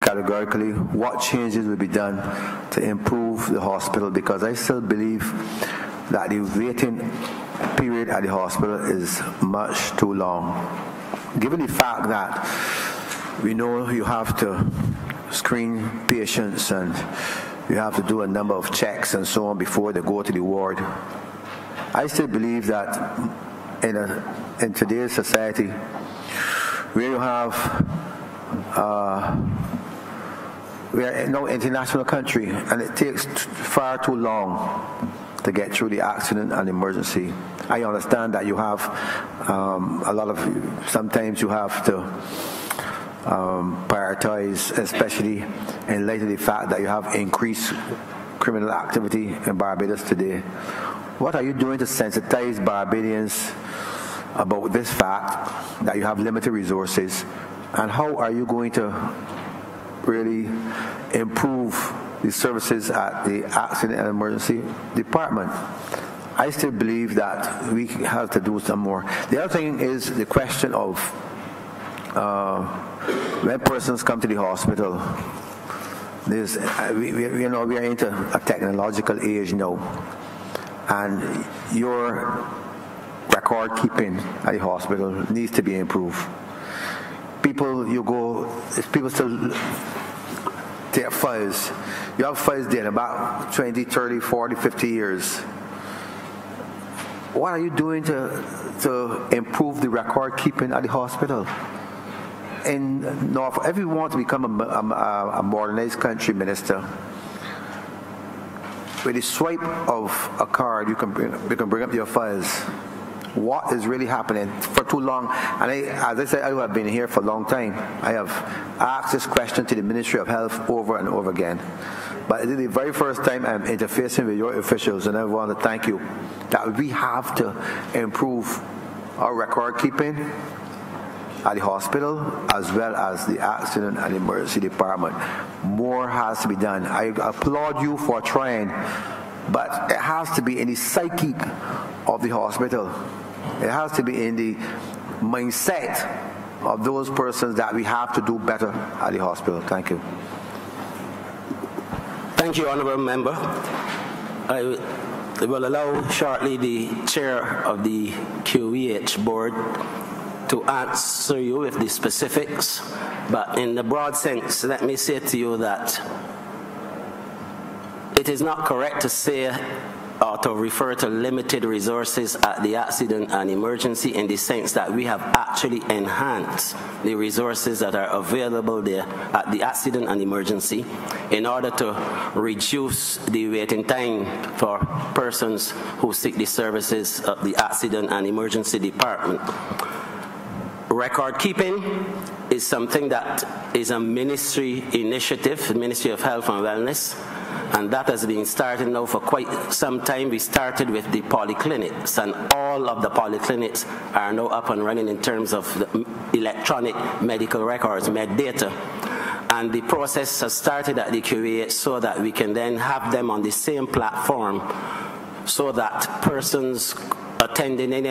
categorically what changes will be done to improve the hospital, because I still believe that the waiting period at the hospital is much too long. Given the fact that we know you have to screen patients and you have to do a number of checks and so on before they go to the ward, I still believe that in today's society, where you have we are in no international country, and it takes far too long to get through the accident and emergency. I understand that you have sometimes you have to prioritize, especially in light of the fact that you have increased criminal activity in Barbados today. What are you doing to sensitize Barbadians about this fact that you have limited resources, and how are you going to really improve the services at the accident and emergency department? I still believe that we have to do some more. The other thing is the question of when persons come to the hospital. We are into a technological age now, and your record keeping at the hospital needs to be improved. People still take files. You have files there in about 20, 30, 40, 50 years. What are you doing to improve the record keeping at the hospital? In North, if you want to become a modernized country, Minister, with the swipe of a card, you can bring up your files. What is really happening? For too long, and as I said, I have been here for a long time. I have asked this question to the Ministry of Health over and over again. But it is the very first time I'm interfacing with your officials, and I want to thank you that we have to improve our record keeping at the hospital as well as the accident and emergency department. More has to be done. I applaud you for trying, but it has to be in the psyche of the hospital. It has to be in the mindset of those persons that we have to do better at the hospital. Thank you. Thank you, Honourable Member. I will allow shortly the Chair of the QEH Board to answer you with the specifics, but in the broad sense, let me say to you that it is not correct to say or to refer to limited resources at the accident and emergency, in the sense that we have actually enhanced the resources that are available there at the accident and emergency in order to reduce the waiting time for persons who seek the services of the accident and emergency department. Record keeping is something that is a ministry initiative, the Ministry of Health and Wellness, and that has been started now for quite some time. We started with the polyclinics, and all of the polyclinics are now up and running in terms of the electronic medical records, MedData. And the process has started at the QA so that we can then have them on the same platform, so that persons attending any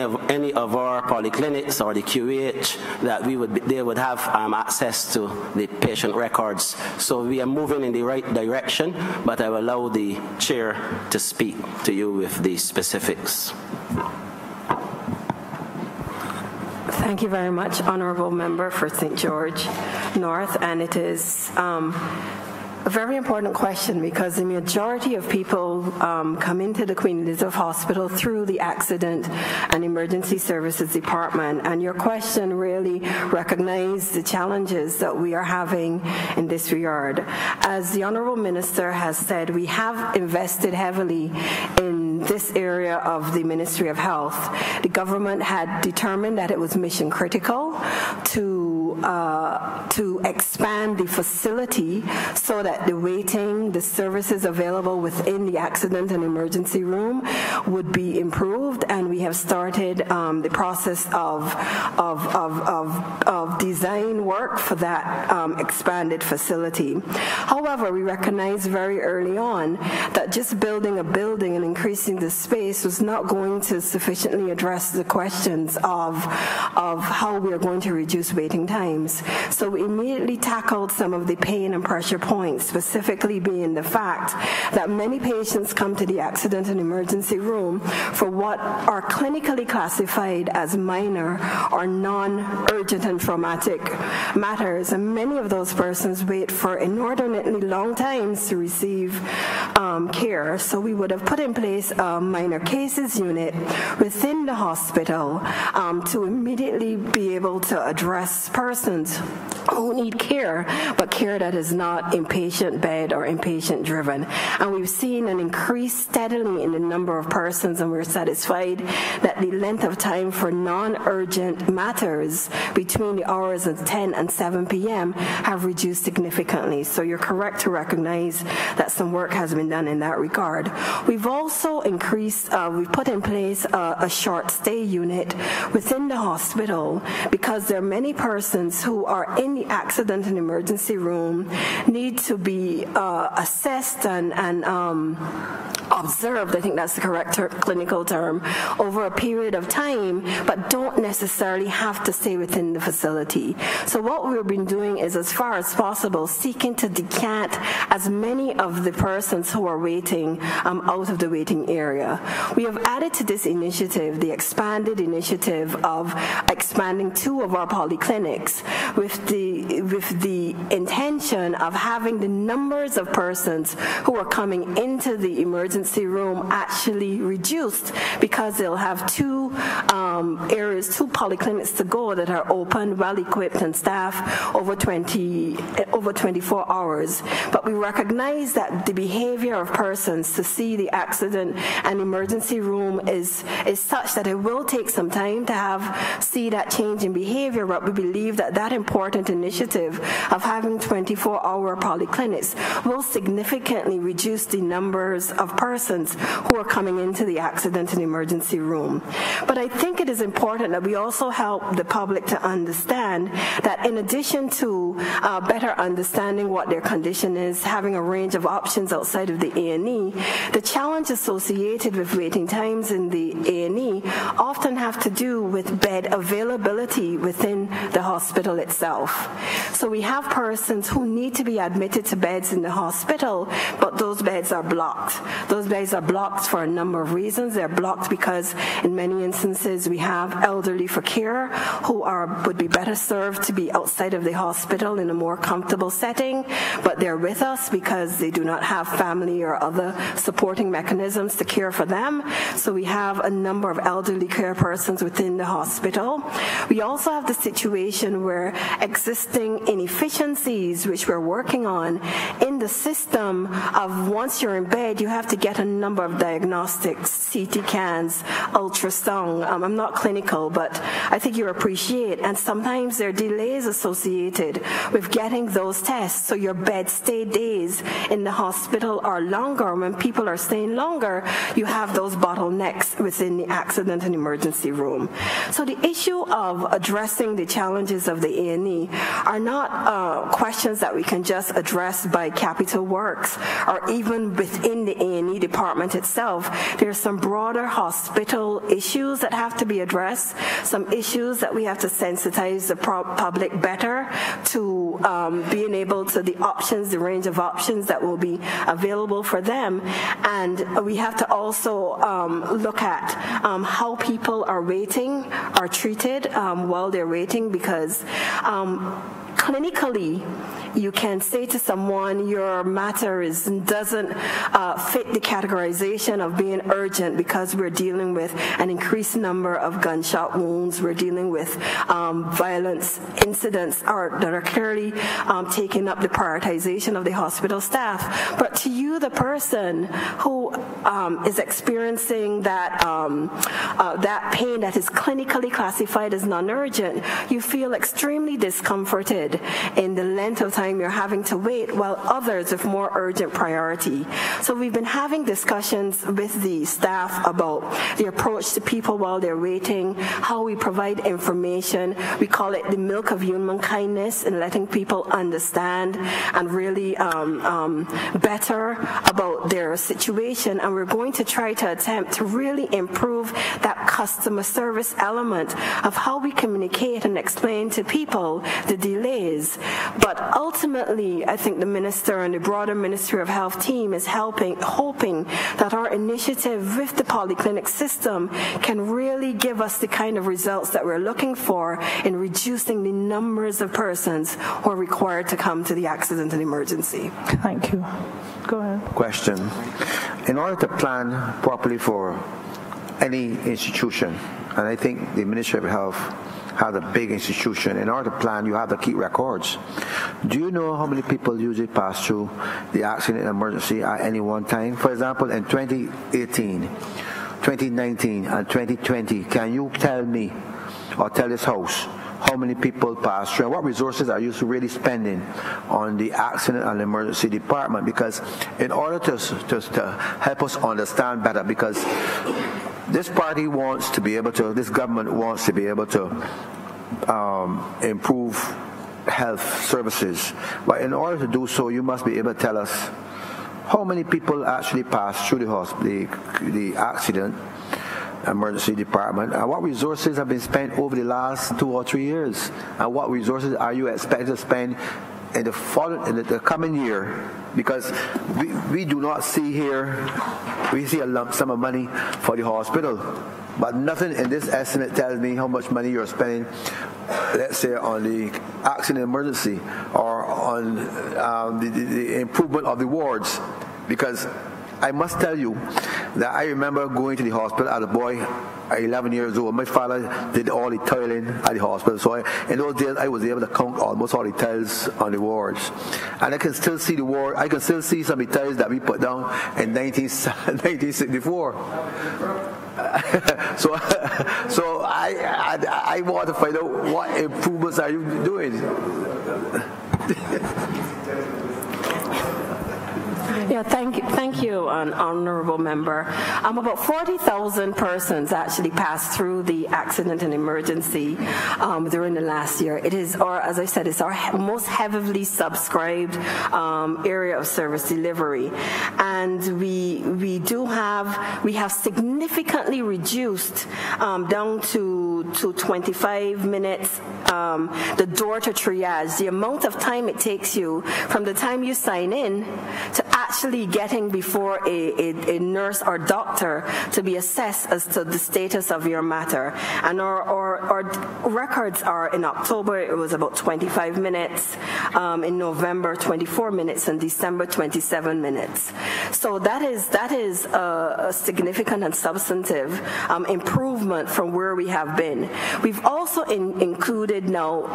of our polyclinics or the QEH, that they would have access to the patient records. So we are moving in the right direction, but I will allow the Chair to speak to you with the specifics. Thank you very much, Honourable Member for St. George North, and it is a very important question, because the majority of people come into the Queen Elizabeth Hospital through the Accident and Emergency Services Department, and your question really recognized the challenges that we are having in this regard. As the Honourable Minister has said, we have invested heavily in this area of the Ministry of Health. The government had determined that it was mission critical to expand the facility so that the services available within the accident and emergency room would be improved, and we have started the process of design work for that expanded facility. However, we recognized very early on that just building a building and increasing the space was not going to sufficiently address the questions of how we are going to reduce waiting time. times. So we immediately tackled some of the pain and pressure points, specifically being the fact that many patients come to the accident and emergency room for what are clinically classified as minor or non-urgent and traumatic matters, and many of those persons wait for inordinately long times to receive care. So we would have put in place a minor cases unit within the hospital to immediately be able to address persons who need care, but care that is not inpatient bed or inpatient driven. And we've seen an increase steadily in the number of persons, and we're satisfied that the length of time for non-urgent matters between the hours of 10 and 7 p.m. have reduced significantly. So you're correct to recognize that some work has been done in that regard. We've also increased, we've put in place a short stay unit within the hospital, because there are many persons who are in the accident and emergency room, need to be assessed and observed, I think that's the correct clinical term, over a period of time, but don't necessarily have to stay within the facility. So what we've been doing is, as far as possible, seeking to decant as many of the persons who are waiting out of the waiting area. We have added to this initiative the expanded initiative of expanding 2 of our polyclinics with the intention of having the numbers of persons who are coming into the emergency room actually reduced, because they'll have 2 areas, 2 polyclinics to go that are open, well equipped and staffed over 24 hours. But we recognize that the behavior of persons to see the accident and emergency room is such that it will take some time to see that change in behavior, but we believe that that important initiative of having 24-hour polyclinics will significantly reduce the numbers of persons who are coming into the accident and emergency room. But I think it is important that we also help the public to understand that in addition to better understanding what their condition is, having a range of options outside of the A&E, the challenge associated with waiting times in the A&E often have to do with bed availability within the hospital itself. So we have persons who need to be admitted to beds in the hospital, but those beds are blocked. Those beds are blocked for a number of reasons. They're blocked because in many instances we have elderly for care who would be better served to be outside of the hospital in a more comfortable setting, but they're with us because they do not have family or other supporting mechanisms to care for them. So we have a number of elderly care persons within the hospital. We also have the situation where existing inefficiencies, which we're working on in the system of once you're in bed, you have to get a number of diagnostics, CT scans, ultrasound. I'm not clinical, but I think you appreciate, and sometimes there are delays associated with getting those tests. So your bed stay days in the hospital are longer. When people are staying longer, you have those bottlenecks within the accident and emergency room. So the issue of addressing the challenges of the A&E are not questions that we can just address by capital works or even within the A&E department itself. There's some broader hospital issues that have to be addressed, some issues that we have to sensitize the public better to being able to the options, the range of options that will be available for them. And we have to also look at how people are waiting, are treated while they're waiting, because clinically, you can say to someone, your matter doesn't fit the categorization of being urgent because we're dealing with an increased number of gunshot wounds. We're dealing with violence incidents that are clearly taking up the prioritization of the hospital staff. But to you, the person who is experiencing that, that pain that is clinically classified as non-urgent, you feel extremely discomforted limited in the length of time you're having to wait, while others of more urgent priority. So we've been having discussions with the staff about the approach to people while they're waiting, how we provide information. We call it the milk of human kindness, and letting people understand and really better about their situation. And we're going to try to attempt to really improve that customer service element of how we communicate and explain to people the delays. But ultimately, I think the minister and the broader Ministry of Health team is hoping that our initiative with the polyclinic system can really give us the kind of results that we're looking for in reducing the numbers of persons who are required to come to the accident and emergency. Thank you. Go ahead. Question. In order to plan properly for any institution, and I think the Ministry of Health has a big institution, in order to plan, you have to keep records. Do you know how many people usually pass through the accident and emergency at any one time? For example, in 2018, 2019, and 2020, can you tell me, or tell this House, how many people pass through, and what resources are you really spending on the accident and emergency department? Because in order to help us understand better, because this party wants to be able to, this government wants to be able to improve health services, but in order to do so, you must be able to tell us how many people actually pass through the accident emergency department, and what resources have been spent over the last 2 or 3 years, and what resources are you expected to spend in the coming year? Because we do not see here, we see a lump sum of money for the hospital, but nothing in this estimate tells me how much money you're spending, let's say, on the accident emergency or on the improvement of the wards. Because I must tell you that I remember going to the hospital as a boy, 11 years old. My father did all the toiling at the hospital, so in those days I was able to count almost all the tiles on the wards. And I can still see the ward. I can still see some of the tiles that we put down in 1964. So I want to find out what improvements are you doing. Yeah, thank you, honourable member. About 40,000 persons actually passed through the accident and emergency during the last year. It is, or as I said, it's our most heavily subscribed area of service delivery, and we have significantly reduced down to 25 minutes the door to triage, the amount of time it takes you from the time you sign in to actually getting before a nurse or doctor to be assessed as to the status of your matter. And our records are, in October it was about 25 minutes, in November 24 minutes, and December 27 minutes. So that is a significant and substantive improvement from where we have been. We've also included now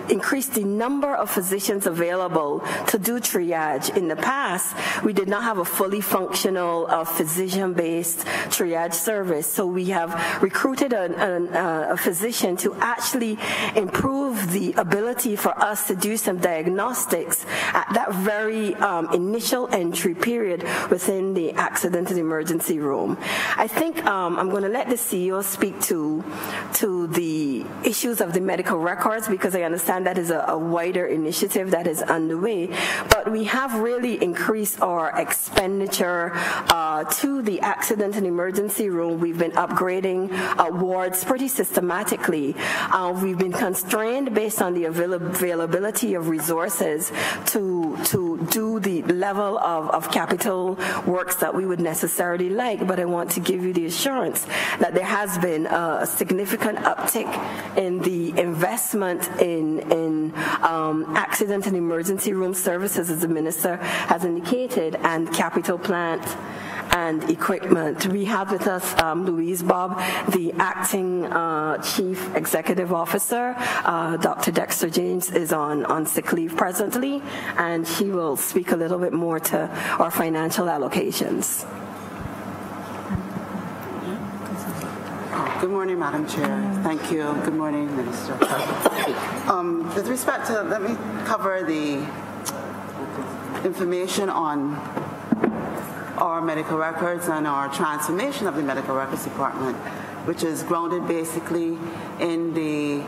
increased the number of physicians available to do triage. In the past, we did not have a fully functional physician-based triage service, so we have recruited a physician to actually improve the ability for us to do some diagnostics at that very initial entry period within the accident and emergency room. I think I'm going to let the CEO speak to the issues of the medical records, because I understand that is a wider initiative that is underway, but we have really increased our expenditure to the accident and emergency room. We've been upgrading wards pretty systematically. We've been constrained based on the availability of resources to do the level of capital works that we would necessarily like, but I want to give you the assurance that there has been a significant uptick in the investment in accident and emergency room services, as the minister has indicated, and capital plant and equipment. We have with us Louise Bob, the acting chief executive officer. Dr. Dexter James is on sick leave presently, and she will speak a little bit more to our financial allocations. Good morning, Madam Chair. Thank you. Good morning, Minister. With respect to, let me cover the information on our medical records and our transformation of the medical records department, which is grounded basically in the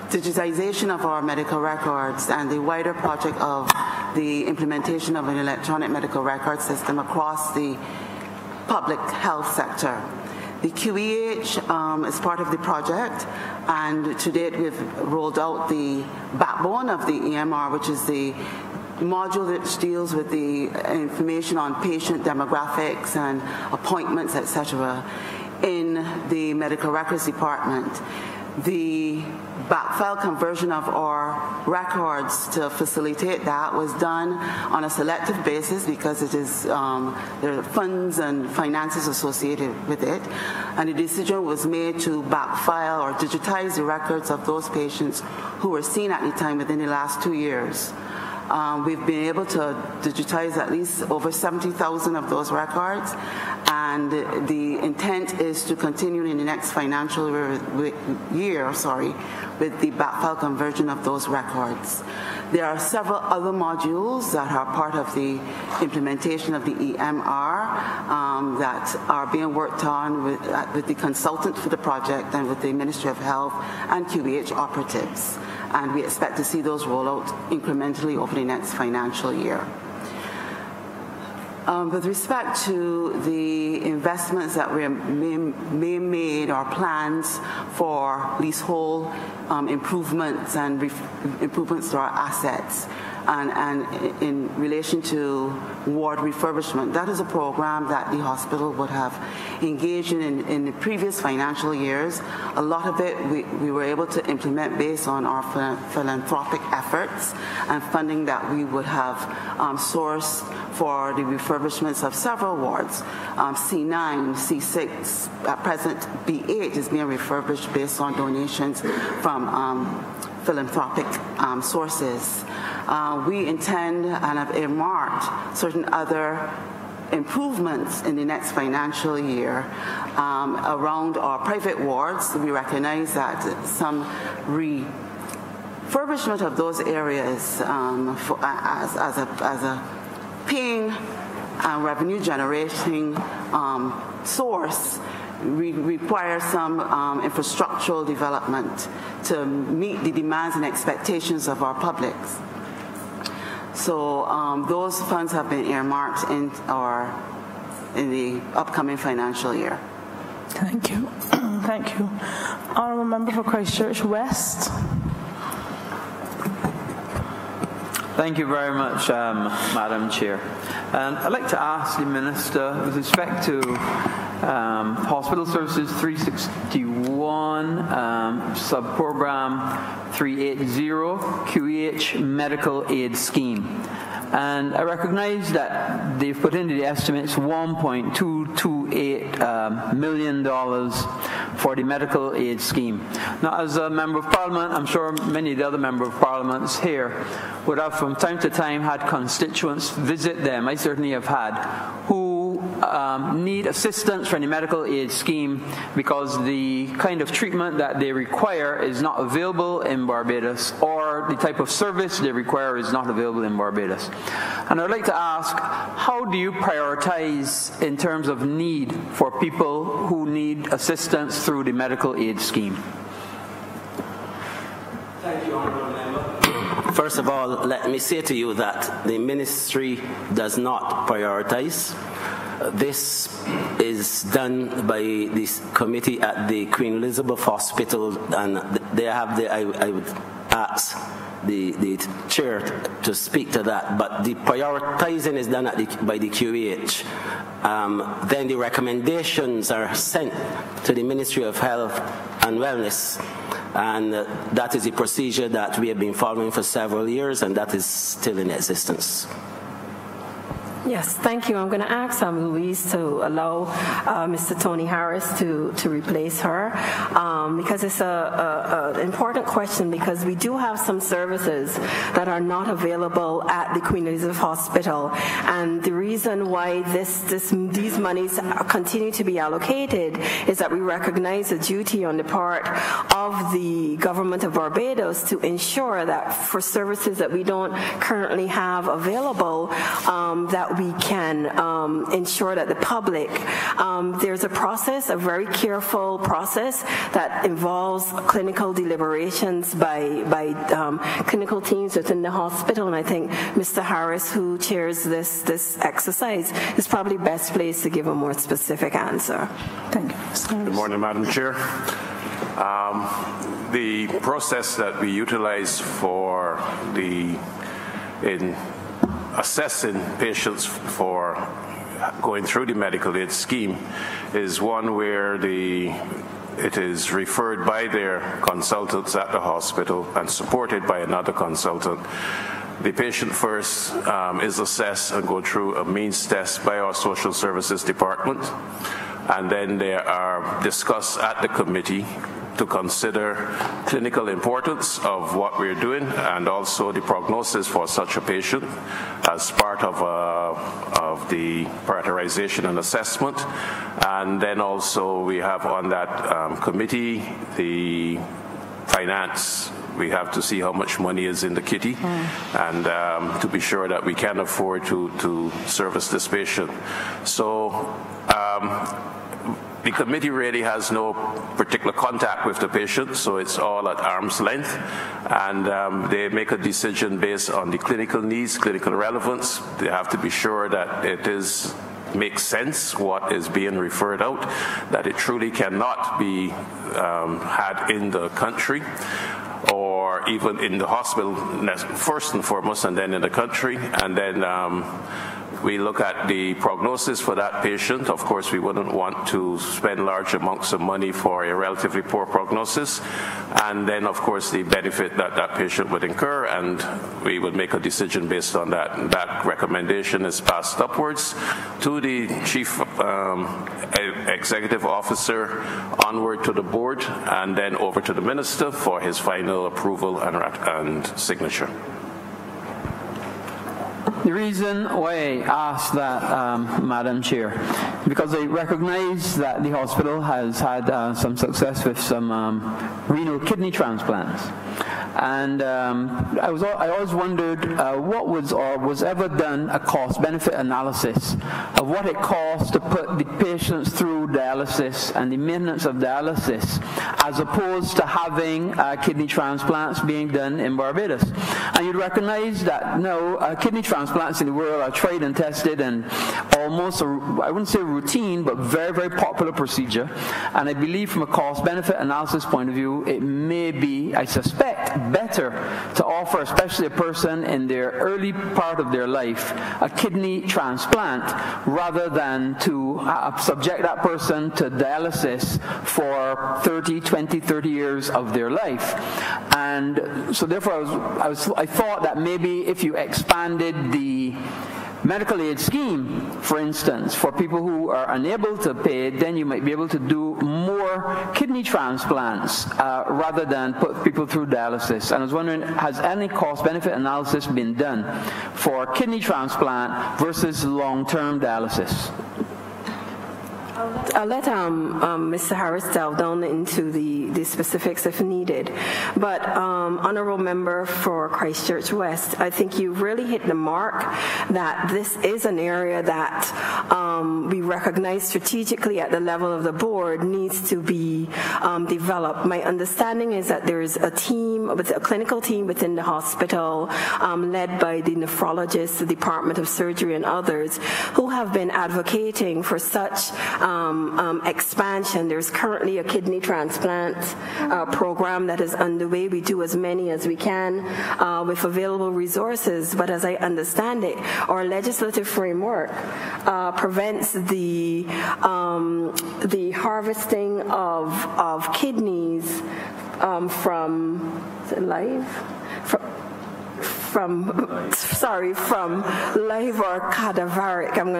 digitization of our medical records and the wider project of the implementation of an electronic medical record system across the public health sector. The QEH is part of the project, and to date we've rolled out the backbone of the EMR, which is the module that deals with the information on patient demographics and appointments, etc., in the medical records department. The backfile conversion of our records to facilitate that was done on a selective basis because it is there are funds and finances associated with it, and the decision was made to backfile or digitize the records of those patients who were seen at the time within the last 2 years. We've been able to digitize at least over 70,000 of those records, and the intent is to continue in the next financial year, with the backfile conversion of those records. There are several other modules that are part of the implementation of the EMR that are being worked on with the consultant for the project and with the Ministry of Health and QEH operatives. And we expect to see those roll out incrementally over the next financial year. With respect to the investments that we may made or plans for leasehold improvements and improvements to our assets, and in relation to ward refurbishment, that is a program that the hospital would have engaged in the previous financial years. A lot of it we were able to implement based on our philanthropic efforts and funding that we would have sourced for the refurbishments of several wards. C9, C6, at present B8 is being refurbished based on donations from philanthropic sources. We intend and have earmarked certain other improvements in the next financial year around our private wards. We recognize that some refurbishment of those areas as a paying revenue generating source require some infrastructural development to meet the demands and expectations of our publics. So those funds have been earmarked in the upcoming financial year. Thank you. Thank you. Honourable Member for Christchurch West. Thank you very much, Madam Chair. And I'd like to ask the Minister, with respect to Hospital Services 361, sub-program 380, QEH Medical Aid Scheme. And I recognize that they've put into the estimates $1.228 million for the medical aid scheme. Now, as a Member of Parliament, I'm sure many of the other Member of Parliaments here would have from time to time had constituents visit them. I certainly have had, who need assistance from the medical aid scheme because the kind of treatment that they require is not available in Barbados, or the type of service they require is not available in Barbados. And I'd like to ask, how do you prioritize in terms of need for people who need assistance through the medical aid scheme? Thank you, Honourable Member. First of all, let me say to you that the Ministry does not prioritize. This is done by this committee at the Queen Elizabeth Hospital, and they have I would ask the chair to speak to that, but the prioritizing is done by the QEH. Then the recommendations are sent to the Ministry of Health and Wellness, and that is a procedure that we have been following for several years, and that is still in existence. Yes, thank you. I'm going to ask Louise to allow Mr. Tony Harris to replace her because it's an important question, because we do have some services that are not available at the Queen Elizabeth Hospital, and the reason why these monies continue to be allocated is that we recognize a duty on the part of the government of Barbados to ensure that for services that we don't currently have available, that we can ensure that the public, there's a process, a very careful process that involves clinical deliberations by clinical teams within the hospital, and I think Mr. Harris, who chairs this exercise, is probably best placed to give a more specific answer. Thank you. Good morning, Madam Chair. The process that we utilize for in assessing patients for going through the medical aid scheme is one where it is referred by their consultants at the hospital and supported by another consultant. The patient first is assessed and go through a means test by our social services department, and then they are discussed at the committee to consider clinical importance of what we're doing and also the prognosis for such a patient as part of the prioritization and assessment. And then also we have on that committee the finance. We have to see how much money is in the kitty and to be sure that we can afford to service this patient. So the committee really has no particular contact with the patient, so it's all at arm's length, and they make a decision based on the clinical needs, clinical relevance. They have to be sure that it makes sense what is being referred out, that it truly cannot be had in the country or even in the hospital first and foremost, and then in the country, and then we look at the prognosis for that patient. Of course, we wouldn't want to spend large amounts of money for a relatively poor prognosis. And then, of course, the benefit that that patient would incur, and we would make a decision based on that. And that recommendation is passed upwards to the chief executive officer, onward to the board, and then over to the minister for his final approval and signature. The reason why I asked that, Madam Chair, because I recognize that the hospital has had some success with some renal kidney transplants. And I always wondered what was ever done a cost-benefit analysis of what it costs to put the patients through dialysis and the maintenance of dialysis, as opposed to having kidney transplants being done in Barbados. And you'd recognize that now kidney transplants in the world are tried and tested and almost, I wouldn't say routine, but very, very popular procedure. And I believe from a cost-benefit analysis point of view, it may be, I suspect, better to offer, especially a person in their early part of their life, a kidney transplant rather than to subject that person to dialysis for 30 years of their life. And so therefore I thought that maybe if you expanded the medical aid scheme, for instance, for people who are unable to pay, then you might be able to do more kidney transplants rather than put people through dialysis. And I was wondering, has any cost-benefit analysis been done for kidney transplant versus long-term dialysis? I'll let Mr. Harris delve down into the specifics if needed. But Honourable Member for Christchurch West, I think you really hit the mark that this is an area that we recognize strategically at the level of the board needs to be developed. My understanding is that there is a team, a clinical team within the hospital led by the nephrologist, the Department of Surgery and others who have been advocating for such expansion. There's currently a kidney transplant program that is underway. We do as many as we can with available resources, but as I understand it, our legislative framework prevents the harvesting of kidneys from, is it live? live or cadaveric. I'm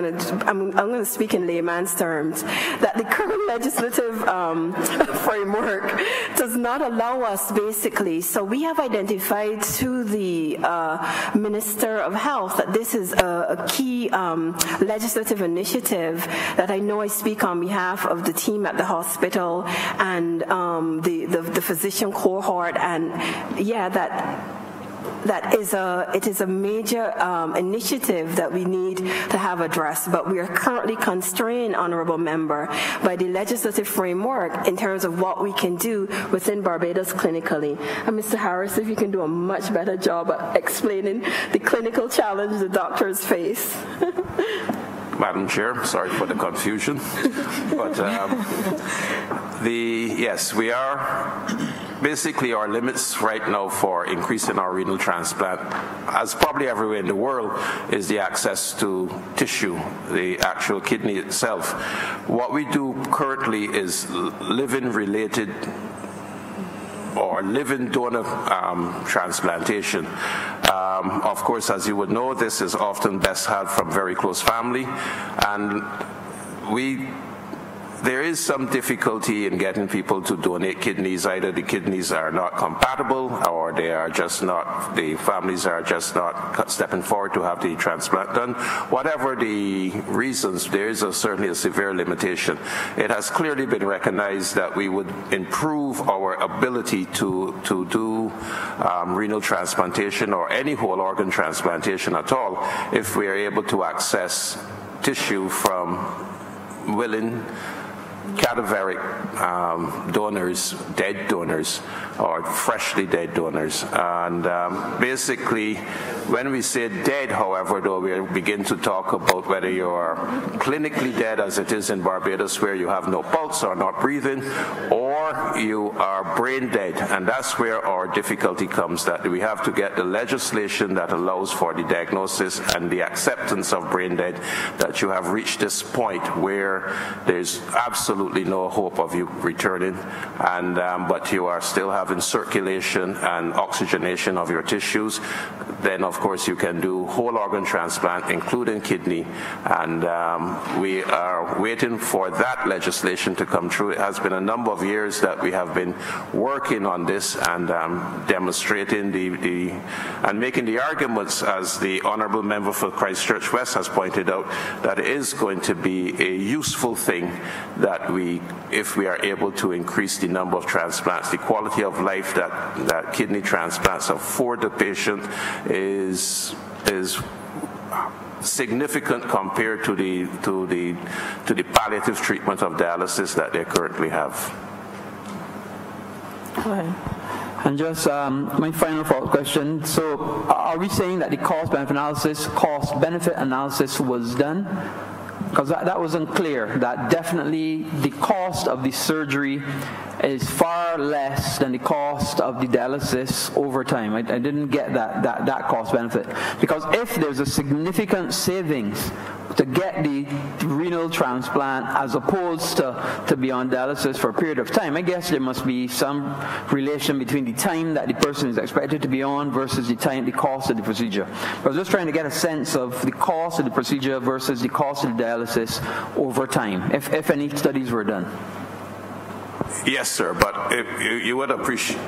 going to speak in layman's terms, that the current legislative framework does not allow us, basically. So we have identified to the Minister of Health that this is a key legislative initiative that I know I speak on behalf of the team at the hospital and the physician cohort, and yeah, it is a major initiative that we need to have addressed, but we are currently constrained, honorable member, by the legislative framework in terms of what we can do within Barbados clinically. And Mr. Harris, if you can do a much better job at explaining the clinical challenge the doctors face. Madam Chair, sorry for the confusion, but yes, we are basically our limits right now for increasing our renal transplant, as probably everywhere in the world, is the access to tissue, the actual kidney itself. What we do currently is living-related or living donor transplantation. Of course, as you would know, this is often best had from very close family, and there is some difficulty in getting people to donate kidneys. Either the kidneys are not compatible, or they are just not, the families are just not stepping forward to have the transplant done. Whatever the reasons, there is certainly a severe limitation. It has clearly been recognized that we would improve our ability to do renal transplantation or any whole organ transplantation at all if we are able to access tissue from willing cadaveric donors, dead donors, or freshly dead donors. And basically, when we say dead, however, though, we begin to talk about whether you're clinically dead, as it is in Barbados, where you have no pulse or not breathing, or you are brain dead. And that's where our difficulty comes, that we have to get the legislation that allows for the diagnosis and the acceptance of brain dead, that you have reached this point where there's absolutely no hope of you returning, and but you are still having circulation and oxygenation of your tissues. Then, of course, you can do whole organ transplant, including kidney, and we are waiting for that legislation to come through. It has been a number of years that we have been working on this and demonstrating and making the arguments, as the Honourable Member for Christchurch West has pointed out, that it is going to be a useful thing that if we are able to increase the number of transplants, the quality of life that kidney transplants afford the patient is significant compared to the palliative treatment of dialysis that they currently have. Right. And just my final follow-up question. So are we saying that the cost-benefit analysis was done? Because that was unclear, that definitely the cost of the surgery is far less than the cost of the dialysis over time. I didn't get that cost benefit. Because if there's a significant savings to get the renal transplant as opposed to be on dialysis for a period of time, I guess there must be some relation between the time that the person is expected to be on versus the cost of the procedure. I was just trying to get a sense of the cost of the procedure versus the cost of the dialysis over time, if any studies were done. Yes, sir, but you would appreciate,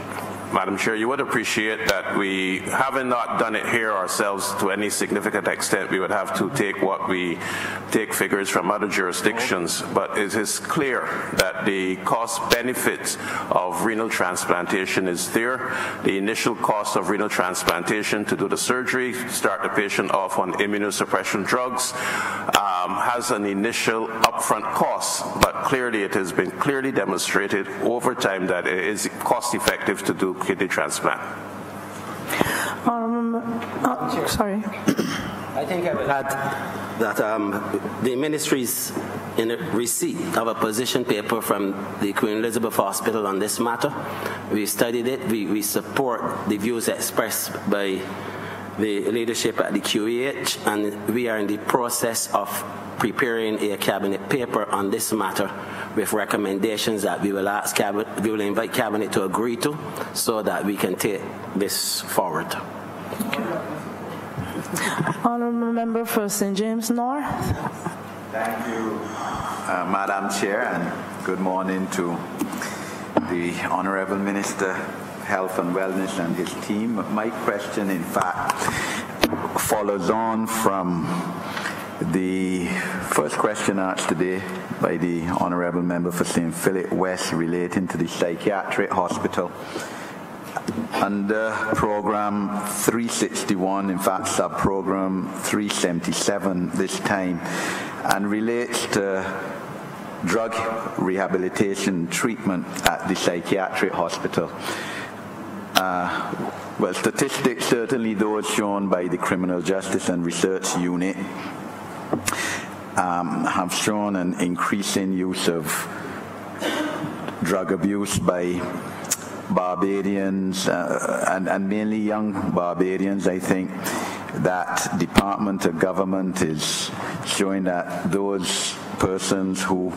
Madam Chair, you would appreciate that we, having not done it here ourselves to any significant extent, we would have to take figures from other jurisdictions. But it is clear that the cost benefits of renal transplantation is there. The initial cost of renal transplantation to do the surgery, start the patient off on immunosuppression drugs, has an initial upfront cost, but clearly it has been clearly demonstrated over time that it is cost effective to do kidney transplant. Sorry. I think I would add that the ministry's in receipt of a position paper from the Queen Elizabeth Hospital on this matter. We studied it. We support the views expressed by the leadership at the QEH, and we are in the process of preparing a cabinet paper on this matter with recommendations that we will invite cabinet to agree to, so that we can take this forward. Honourable Member for St. James North. Thank you, Madam Chair, and good morning to the Honourable Minister, Health and Wellness, and his team. My question, in fact, follows on from the first question asked today by the Honourable Member for St. Philip West relating to the psychiatric hospital. Under Program 361, in fact, sub-program 377 this time, and relates to drug rehabilitation treatment at the psychiatric hospital. Well, statistics, certainly those shown by the Criminal Justice and Research Unit, have shown an increasing use of drug abuse by Barbadians, and mainly young Barbadians. I think that department of government is showing that those persons who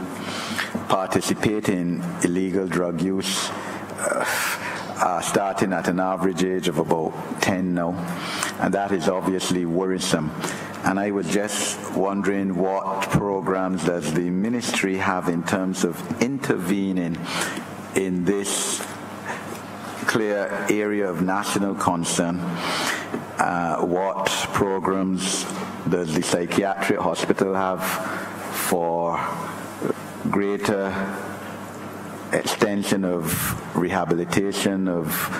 participate in illegal drug use are starting at an average age of about 10 now, and that is obviously worrisome. And I was just wondering, what programs does the ministry have in terms of intervening in this clear area of national concern? What programs does the psychiatric hospital have for greater extension of rehabilitation of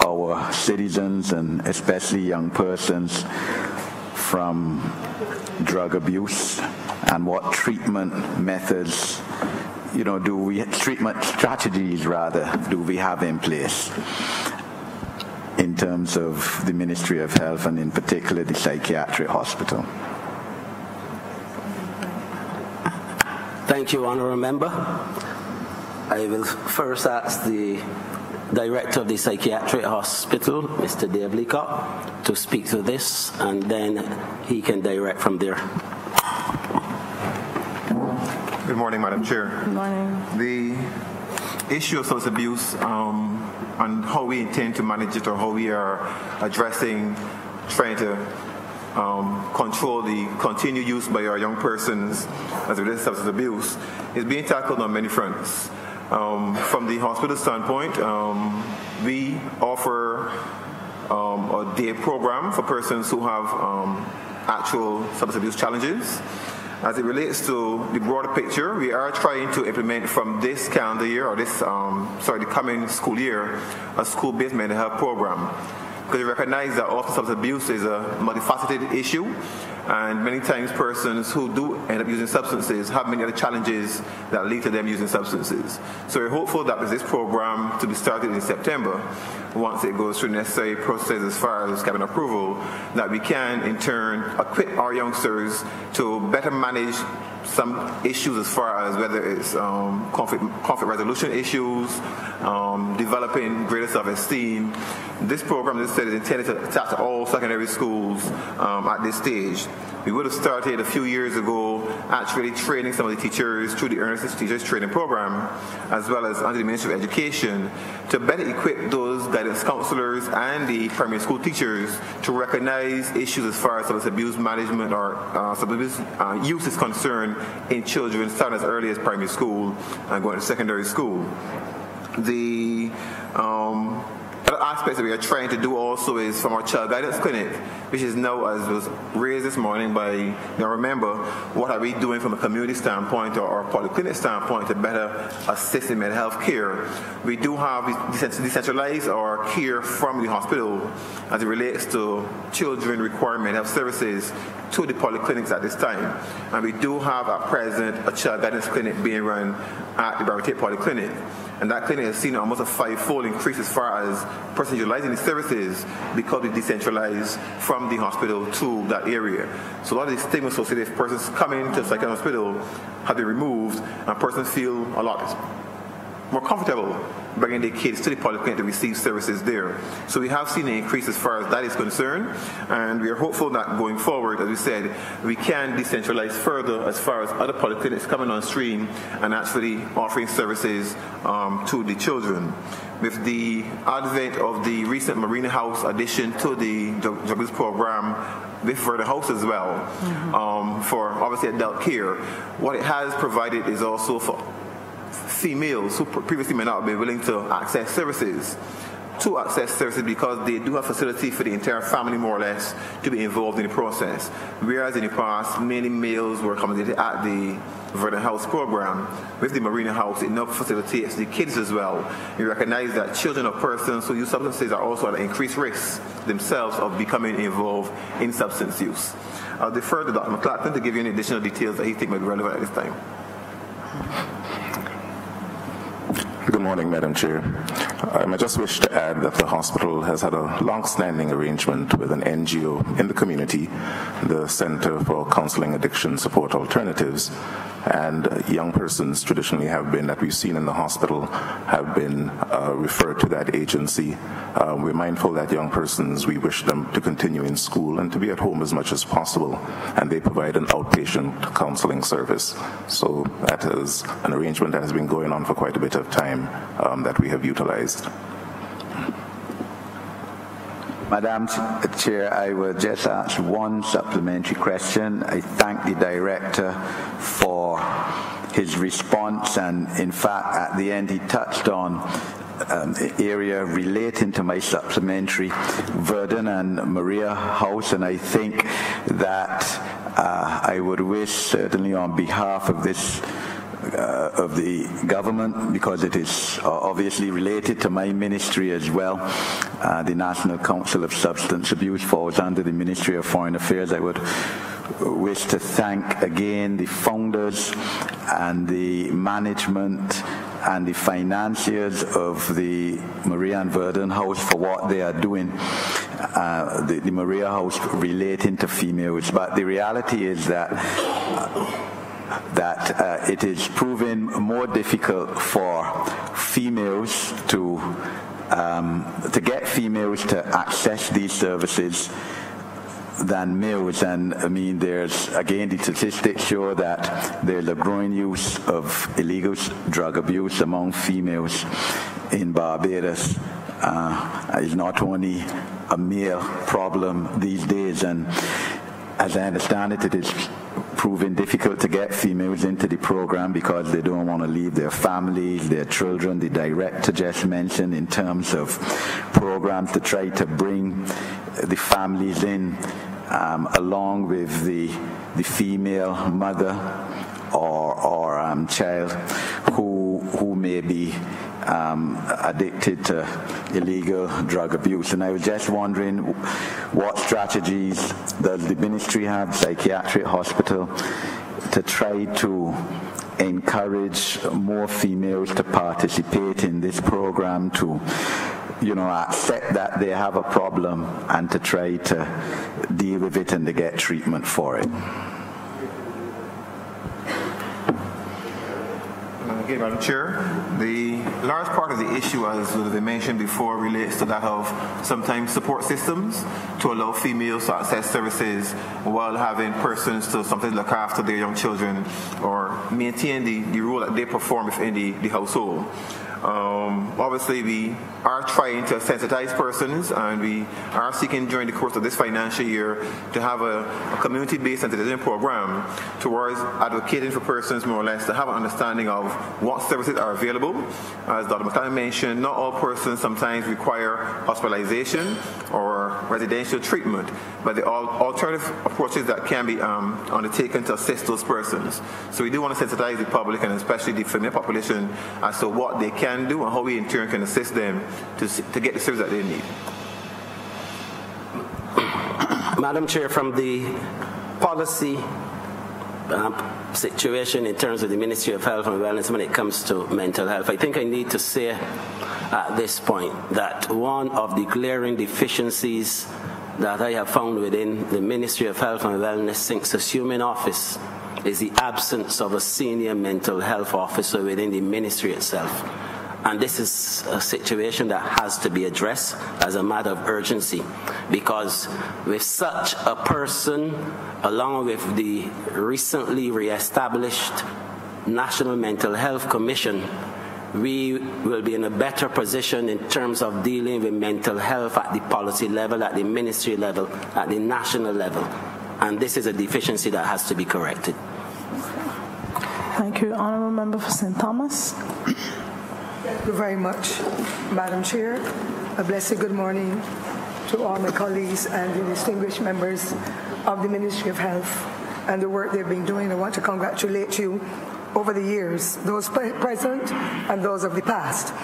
our citizens, and especially young persons, from drug abuse? And what treatment methods, treatment strategies rather, do we have in place in terms of the Ministry of Health, and in particular the psychiatric hospital? Thank you, Honourable Member. I will first ask the Director of the Psychiatric Hospital, Mr. Dave Leacock, to speak to this, and then he can direct from there. Good morning, Madam Chair. Good morning. The issue of substance abuse and how we intend to manage it, or how we are addressing, trying to control the continued use by our young persons as it relates to substance abuse, is being tackled on many fronts. From the hospital standpoint, we offer a day program for persons who have actual substance abuse challenges. As it relates to the broader picture, we are trying to implement from this calendar year, or the coming school year, a school-based mental health program. Because we recognize that often substance abuse is a multifaceted issue, and many times persons who do end up using substances have many other challenges that lead to them using substances. So we're hopeful that with this program to be started in September, once it goes through the necessary process as far as cabinet approval, that we can in turn equip our youngsters to better manage some issues as far as whether it's conflict resolution issues, developing greater self-esteem. This program, as I said, is intended to attach to all secondary schools at this stage. We would have started a few years ago actually training some of the teachers through the Earnest Teachers Training Program, as well as under the Ministry of Education, to better equip those guidance counselors and the primary school teachers to recognize issues as far as substance abuse management or substance abuse use is concerned in children starting as early as primary school and going to secondary school. The other aspects that we are trying to do also is from our child guidance clinic, which is now, as was raised this morning by, remember, what are we doing from a community standpoint or polyclinic standpoint to better assist in mental health care. We do have decentralized our care from the hospital as it relates to children requiring mental health services to the polyclinics at this time. And we do have at present a child guidance clinic being run at the Barrett Polyclinic. And that clinic has seen almost a 5-fold increase as far as persons utilizing the services because we decentralized from the hospital to that area. So a lot of the stigma associated with persons coming to the psychiatric hospital have been removed, and persons feel a lot more comfortable bringing their kids to the polyclinic to receive services there. So we have seen an increase as far as that is concerned, and we are hopeful that going forward, as we said, we can decentralize further as far as other polyclinics coming on stream and actually offering services to the children. With the advent of the recent Marina House addition to the drug abuse program, with Verdun House as well, for obviously adult care, what it has provided is also for females who previously may not have been willing to access services, because they do have facility for the entire family, more or less, to be involved in the process. Whereas in the past, many males were accommodated at the Verdun House program. With the Marina House, it now facilitates the kids as well. We recognize that children of persons who use substances are also at increased risk themselves of becoming involved in substance use. I'll defer to Dr. McLachlan to give you any additional details that he thinks might be relevant at this time. Good morning, Madam Chair. I just wish to add that the hospital has had a long-standing arrangement with an NGO in the community, the Center for Counseling Addiction Support Alternatives, and young persons traditionally have been, that we've seen in the hospital, have been referred to that agency. We're mindful that young persons, we wish them to continue in school and to be at home as much as possible, and they provide an outpatient counseling service. So that is an arrangement that has been going on for quite a bit of time that we have utilized. Madam Chair, I will just ask one supplementary question. I thank the Director for his response, and in fact, at the end, he touched on area relating to my supplementary, Verdun and Maria House, and I think that I would wish, certainly on behalf of this of the government, because it is obviously related to my ministry as well. The National Council of Substance Abuse falls under the Ministry of Foreign Affairs. I would wish to thank again the founders and the management and the financiers of the Maria and Verdun House for what they are doing. The Maria House relating to females, but the reality is that it is proving more difficult for females to get females to access these services than males. And I mean, there's, again, the statistics show that there's a growing use of illegal drug abuse among females in Barbados. It's not only a male problem these days, and as I understand it, it is proving difficult to get females into the program because they don't want to leave their families, their children. The Director just mentioned in terms of programs to try to bring the families in along with the female mother or child who may be addicted to illegal drug abuse. And I was just wondering, what strategies does the ministry have, psychiatric hospital, to try to encourage more females to participate in this program, to accept that they have a problem and to try to deal with it and to get treatment for it? Again, Madam Chair, the large part of the issue, as I mentioned before, relates to that of sometimes support systems to allow females to access services while having persons to sometimes look after their young children or maintain the role that they perform within the household. Obviously, we are trying to sensitize persons, and we are seeking during the course of this financial year to have a community-based sensitization program towards advocating for persons, more or less, to have an understanding of what services are available. As Dr. McLachlan mentioned, not all persons sometimes require hospitalization or residential treatment, but there are alternative approaches that can be undertaken to assist those persons. So we do want to sensitize the public, and especially the female population, as to what they can do and how we in turn can assist them to get the service that they need. Madam Chair, from the policy situation in terms of the Ministry of Health and Wellness when it comes to mental health, I think I need to say at this point that one of the glaring deficiencies that I have found within the Ministry of Health and Wellness since assuming office is the absence of a senior mental health officer within the ministry itself. And this is a situation that has to be addressed as a matter of urgency, because with such a person, along with the recently re-established National Mental Health Commission, we will be in a better position in terms of dealing with mental health at the policy level, at the ministry level, at the national level. And this is a deficiency that has to be corrected. Thank you. Honourable Member for St. Thomas. Thank you very much, Madam Chair. A blessed good morning to all my colleagues and the distinguished members of the Ministry of Health and the work they've been doing. I want to congratulate you over the years, those present and those of the past.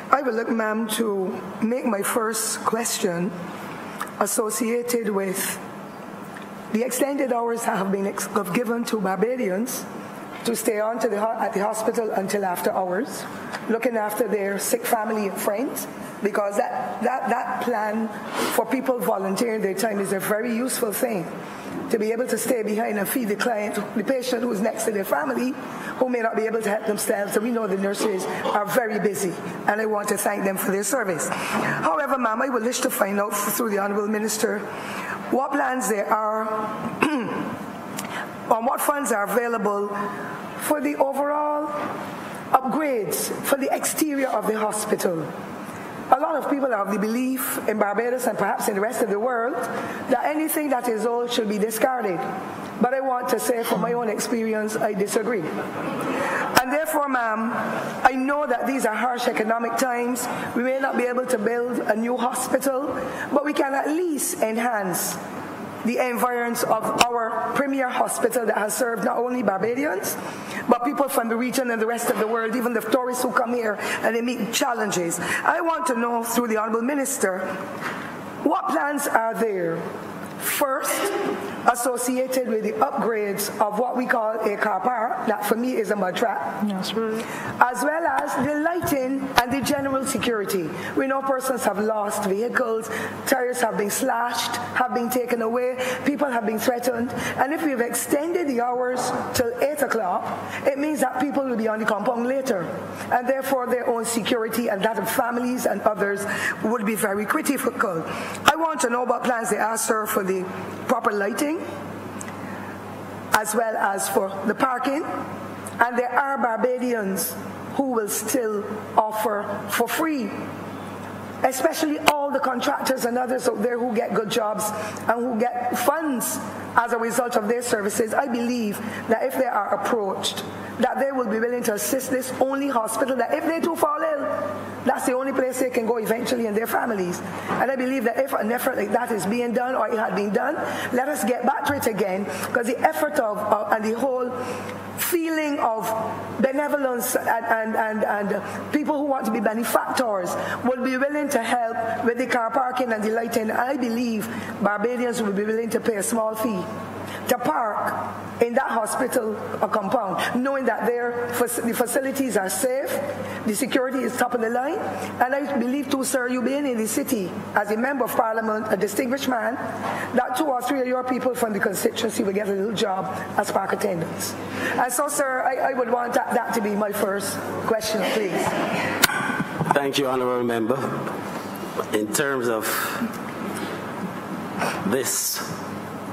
I would like, ma'am, to make my first question associated with the extended hours that have been given to Barbadians to stay on to at the hospital until after hours, looking after their sick family and friends, because that plan for people volunteering their time is a very useful thing. To be able to stay behind and feed the client, the patient who is next to their family, who may not be able to help themselves. So we know the nurses are very busy, and I want to thank them for their service. However, ma'am, I would wish to find out through the Honourable Minister what plans there are on what funds are available for the overall upgrades for the exterior of the hospital. A lot of people have the belief in Barbados and perhaps in the rest of the world that anything that is old should be discarded. But I want to say from my own experience, I disagree. And therefore, ma'am, I know that these are harsh economic times. We may not be able to build a new hospital, but we can at least enhance the environs of our premier hospital that has served not only Barbadians, but people from the region and the rest of the world, even the tourists who come here and they meet challenges. I want to know through the Honourable Minister, what plans are there? First, associated with the upgrades of what we call a car park, that for me is a mud trap, yes, really, as well as the lighting and the general security. We know persons have lost vehicles, tires have been slashed, have been taken away, people have been threatened, and if we've extended the hours till 8 o'clock, it means that people will be on the compound later, and therefore their own security and that of families and others would be very critical. I want to know what plans they are, sir, for the proper lighting, as well as for the parking. And there are Barbadians who will still offer for free, especially all the contractors and others out there who get good jobs and who get funds as a result of their services. I believe that if they are approached, that they will be willing to assist this only hospital, that if they too fall ill, that's the only place they can go eventually, and their families. And I believe that if an effort like that is being done, or it had been done, let us get back to it again, because the effort of and the whole feeling of benevolence and people who want to be benefactors will be willing to help with the car parking and the lighting. I believe Barbadians will be willing to pay a small fee to park in that hospital or compound, knowing that the facilities are safe, the security is top of the line. And I believe too, sir, you being in the city as a member of Parliament, a distinguished man, that 2 or 3 of your people from the constituency will get a little job as park attendants. And so, sir, I would want that to be my first question, please. Thank you, Honourable Member. In terms of this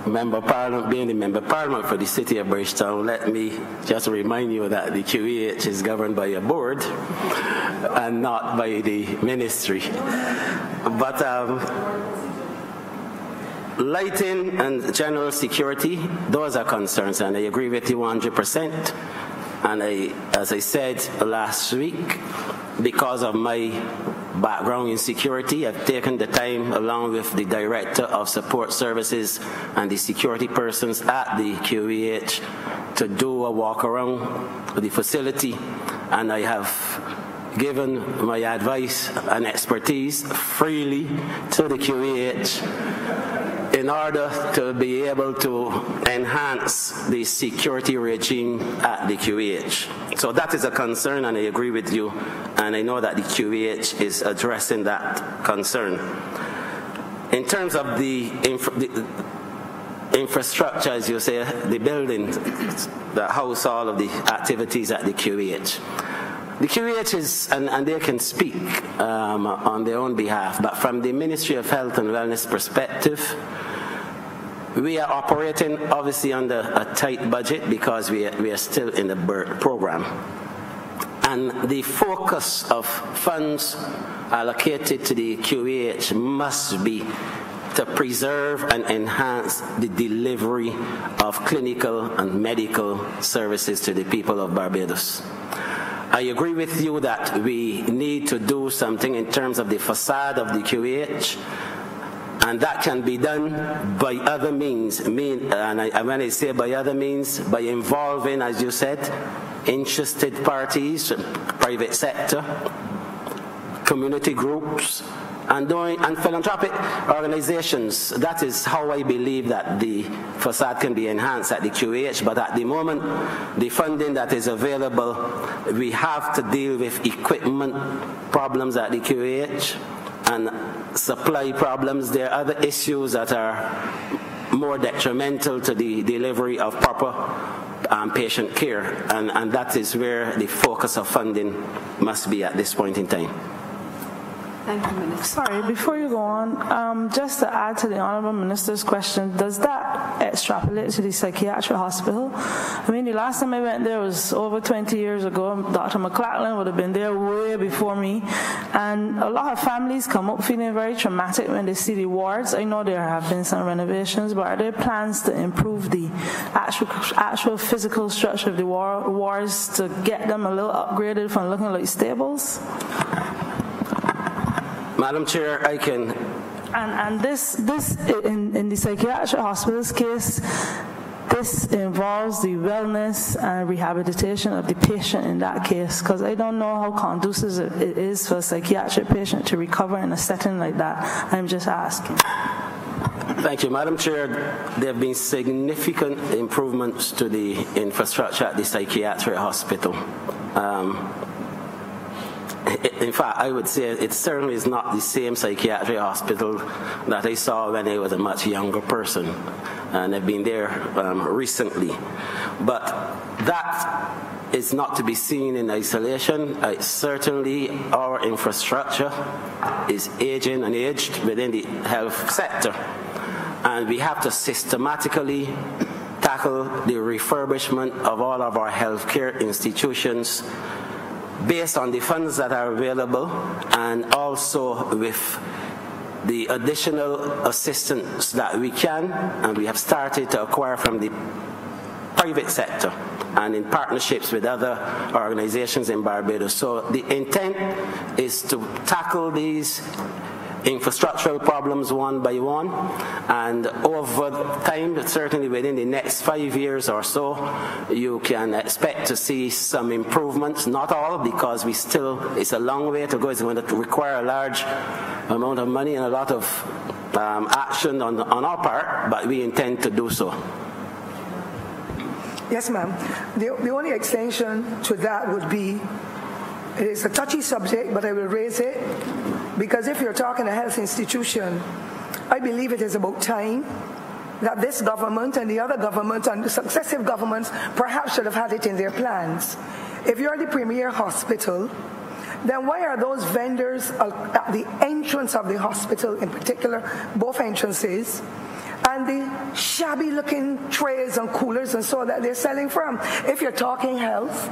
Member of Parliament being the Member of Parliament for the City of Bridgetown, let me just remind you that the QEH is governed by a board and not by the ministry. But lighting and general security, those are concerns, and I agree with you 100%. And as I said last week, because of my background in security, I've taken the time, along with the Director of Support Services and the security persons at the QEH, to do a walk around the facility, and I have given my advice and expertise freely to the QEH in order to be able to enhance the security regime at the QEH. So that is a concern, and I agree with you, and I know that the QEH is addressing that concern. In terms of the infrastructure, as you say, the buildings that house all of the activities at the QEH, The QEH is, and they can speak on their own behalf, but from the Ministry of Health and Wellness perspective, we are operating obviously under a tight budget because we are still in the BERT program. And the focus of funds allocated to the QEH must be to preserve and enhance the delivery of clinical and medical services to the people of Barbados. I agree with you that we need to do something in terms of the facade of the QEH, and that can be done by other means. And when I say by other means, by involving, as you said, interested parties, private sector, community groups, and philanthropic organizations. That is how I believe that the facade can be enhanced at the QEH. But at the moment, the funding that is available, we have to deal with equipment problems at the QEH and supply problems. There are other issues that are more detrimental to the delivery of proper patient care, and that is where the focus of funding must be at this point in time. Thank you, Minister. Sorry, before you go on, just to add to the Honourable Minister's question, does that extrapolate to the psychiatric hospital? I mean, the last time I went there was over 20 years ago. Dr. McLachlan would have been there way before me. And a lot of families come up feeling very traumatic when they see the wards. I know there have been some renovations, but are there plans to improve the actual physical structure of the wards to get them a little upgraded from looking like stables? Madam Chair, I can. And this in the psychiatric hospital's case, this involves the wellness and rehabilitation of the patient in that case, because I don't know how conducive it is for a psychiatric patient to recover in a setting like that. I'm just asking. Thank you, Madam Chair. There have been significant improvements to the infrastructure at the psychiatric hospital. In fact, I would say it certainly is not the same psychiatric hospital that I saw when I was a much younger person, and I've been there recently. But that is not to be seen in isolation. Certainly, our infrastructure is aging and aged within the health sector, and we have to systematically tackle the refurbishment of all of our healthcare institutions based on the funds that are available, and also with the additional assistance that we can and we have started to acquire from the private sector and in partnerships with other organizations in Barbados. So the intent is to tackle these infrastructural problems one by one, and over time, certainly within the next 5 years or so, you can expect to see some improvements. Not all, because it's a long way to go. It's going to require a large amount of money and a lot of action on our part, but we intend to do so. Yes, ma'am. The only extension to that would be, it is a touchy subject, but I will raise it, because if you're talking a health institution, I believe it is about time that this government and the other government and the successive governments perhaps should have had it in their plans. If you're the premier hospital, then why are those vendors at the entrance of the hospital, in particular, both entrances, and the shabby-looking trays and coolers and so that they're selling from? If you're talking health,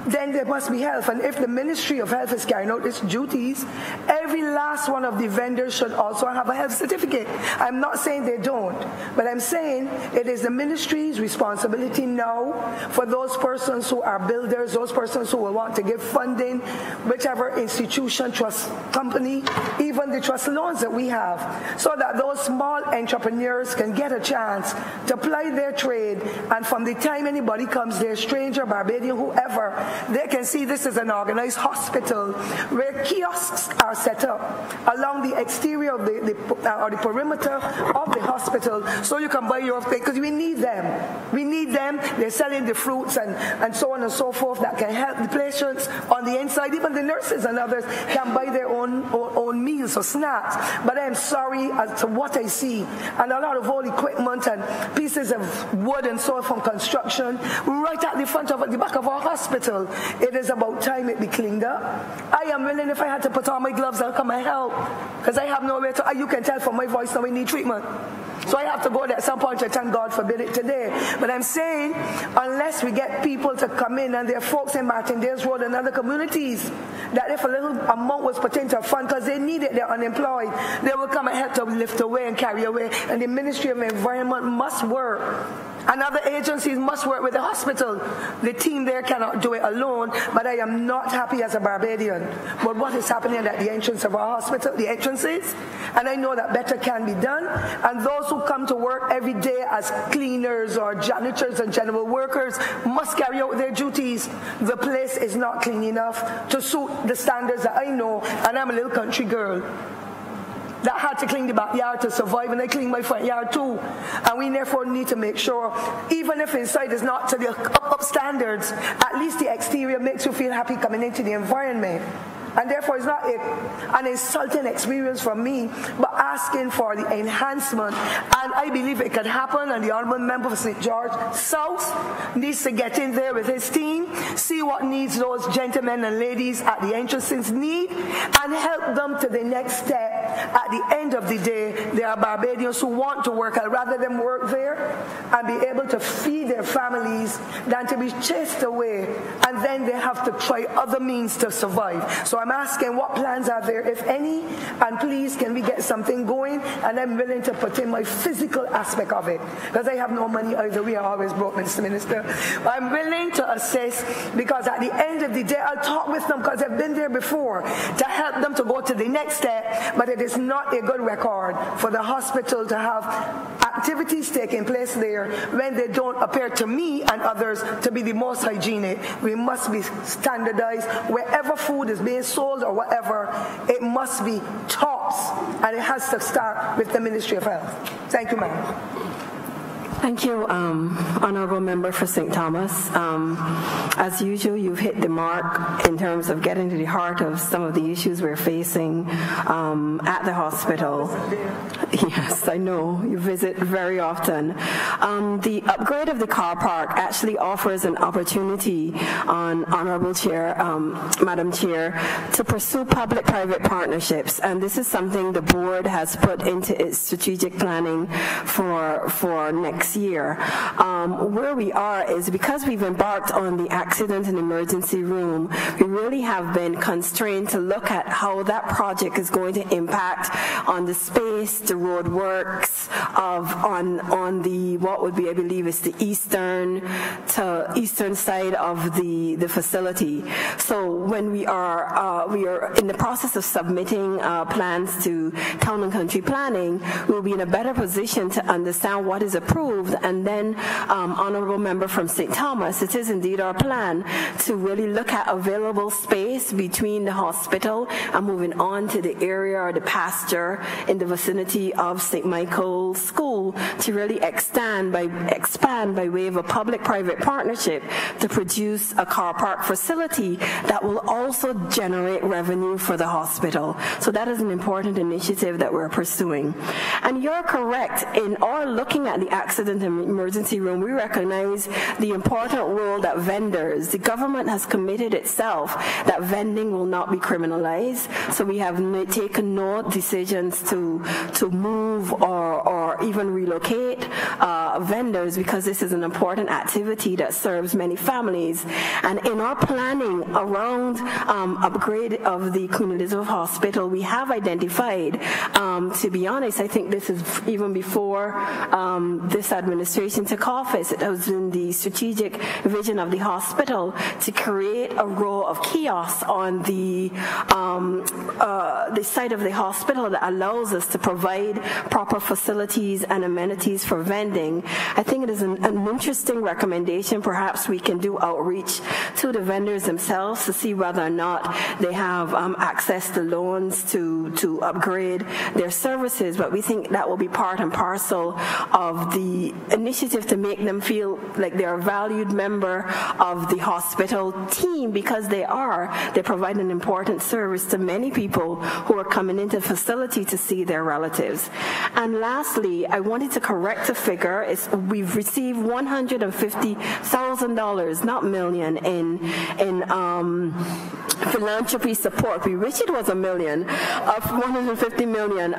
then there must be health. And if the Ministry of Health is carrying out its duties, every last one of the vendors should also have a health certificate. I'm not saying they don't, but I'm saying it is the ministry's responsibility now for those persons who are builders, those persons who will want to give funding, whichever institution, trust company, even the trust loans that we have, so that those small entrepreneurs can get a chance to ply their trade, and from the time anybody comes there, stranger, Barbadian, whoever, they can see this is an organized hospital where kiosks are set set up along the exterior of the perimeter of the hospital, so you can buy your thing, because we need them. We need them. They're selling the fruits and so on and so forth that can help the patients on the inside. Even the nurses and others can buy their own meals or snacks. But I'm sorry as to what I see, and a lot of old equipment and pieces of wood and so on from construction right at the front of the back of our hospital. It is about time it be cleaned up. I am willing, if I had to put on my gloves, I'll come and help, because I have nowhere to. You can tell from my voice now we need treatment. So I have to go there at some point, and thank God forbid it today. But I'm saying, unless we get people to come in, and there are folks in Martindale's Road and other communities that if a little amount was put into a fund because they need it, they're unemployed, they will come and help to lift away and carry away. And the Ministry of Environment must work. And other agencies must work with the hospital. The team there cannot do it alone, but I am not happy as a Barbadian. But what is happening at the entrance of our hospital, the entrances, and I know that better can be done. And those who come to work every day as cleaners or janitors and general workers must carry out their duties. The place is not clean enough to suit the standards that I know, and I'm a little country girl that had to clean the backyard to survive, and I clean my front yard too. And we therefore need to make sure, even if inside is not to the up standards, at least the exterior makes you feel happy coming into the environment. And therefore, it's not an insulting experience for me, but asking for the enhancement. And I believe it can happen, and the Honourable Member for St. George South needs to get in there with his team, see what needs those gentlemen and ladies at the entrances need, and help them to the next step. At the end of the day, there are Barbadians who want to work. I'd rather them work there and be able to feed their families than to be chased away, and then they have to try other means to survive. So I'm asking what plans are there, if any, and please can we get something going, and I'm willing to put in my physical aspect of it, because I have no money either. We are always broke, Mr. Minister. I'm willing to assist, because at the end of the day, I'll talk with them, because I've been there before, to help them to go to the next step. But it is not a good record for the hospital to have activities taking place there when they don't appear to me and others to be the most hygienic. We must be standardized. Wherever food is being sold or whatever, it must be tops, and it has to start with the Ministry of Health. Thank you, ma'am. Thank you, Honourable Member for St. Thomas. As usual, you've hit the mark in terms of getting to the heart of some of the issues we're facing at the hospital. Yes, I know. You visit very often. The upgrade of the car park actually offers an opportunity, Honourable Chair, Madam Chair, to pursue public-private partnerships, and this is something the board has put into its strategic planning for next year. Where we are is because we've embarked on the accident and emergency room, we really have been constrained to look at how that project is going to impact on the space, the road works on the what would be, I believe, is the eastern side of the facility. So when we are in the process of submitting plans to Town and Country Planning, we'll be in a better position to understand what is approved. And then, Honourable Member from St. Thomas, it is indeed our plan to really look at available space between the hospital and moving on to the area or the pasture in the vicinity of St. Michael's School to really expand by way of a public-private partnership to produce a car park facility that will also generate revenue for the hospital. So that is an important initiative that we're pursuing. And you're correct, in our looking at the accident and emergency room, we recognize the important role that vendors, the government has committed itself that vending will not be criminalized. So we have taken no decisions to move or even relocate vendors, because this is an important activity that serves many families. And in our planning around upgrade of the Queen Elizabeth Hospital, we have identified, to be honest, I think this is even before this administration took office, it was in the strategic vision of the hospital to create a row of kiosks on the site of the hospital that allows us to provide proper facilities and amenities for vending. I think it is an interesting recommendation. Perhaps we can do outreach to the vendors themselves to see whether or not they have access to loans to upgrade their services, but we think that will be part and parcel of the initiative to make them feel like they're a valued member of the hospital team, because they provide an important service to many people who are coming into the facility to see their relatives. And lastly, I wanted to correct a figure. We've received $150,000, not million, in philanthropy support. We wish it was $1 million, of $150 million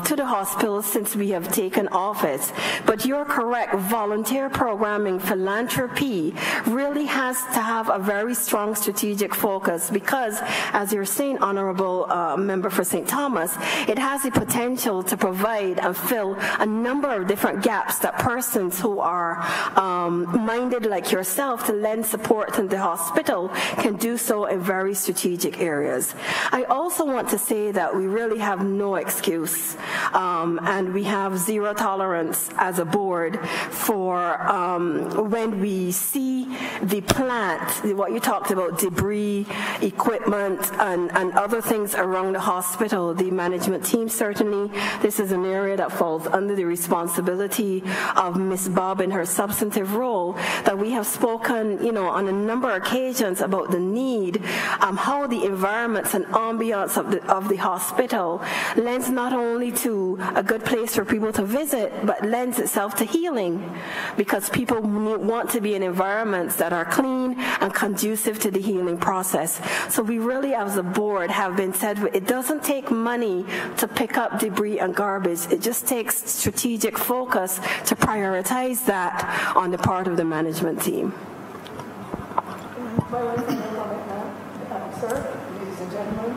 to the hospital since we have taken office. But you're correct, volunteer programming, philanthropy really has to have a very strong strategic focus, because as you're saying, Honorable Member for St. Thomas, it has the potential to provide and fill a number of different gaps that persons who are minded like yourself to lend support to the hospital can do so in very strategic areas. I also want to say that we really have no excuse, and we have zero tolerance as a board for when we see the plant, what you talked about, debris, equipment, and other things around the hospital. The management team, certainly, this is an area that falls under the responsibility of Ms. Bob in her substantive role, that we have spoken, on a number of occasions about the need, how the environments and ambiance of the hospital lends not only to a good place for people to visit, but lends itself to healing, because people want to be in environments that are clean and conducive to the healing process. So we really, as a board, have been said, it doesn't take money to pick up debris and garbage. It just takes strategic focus to prioritize that on the part of the management team. Sir, ladies and gentlemen,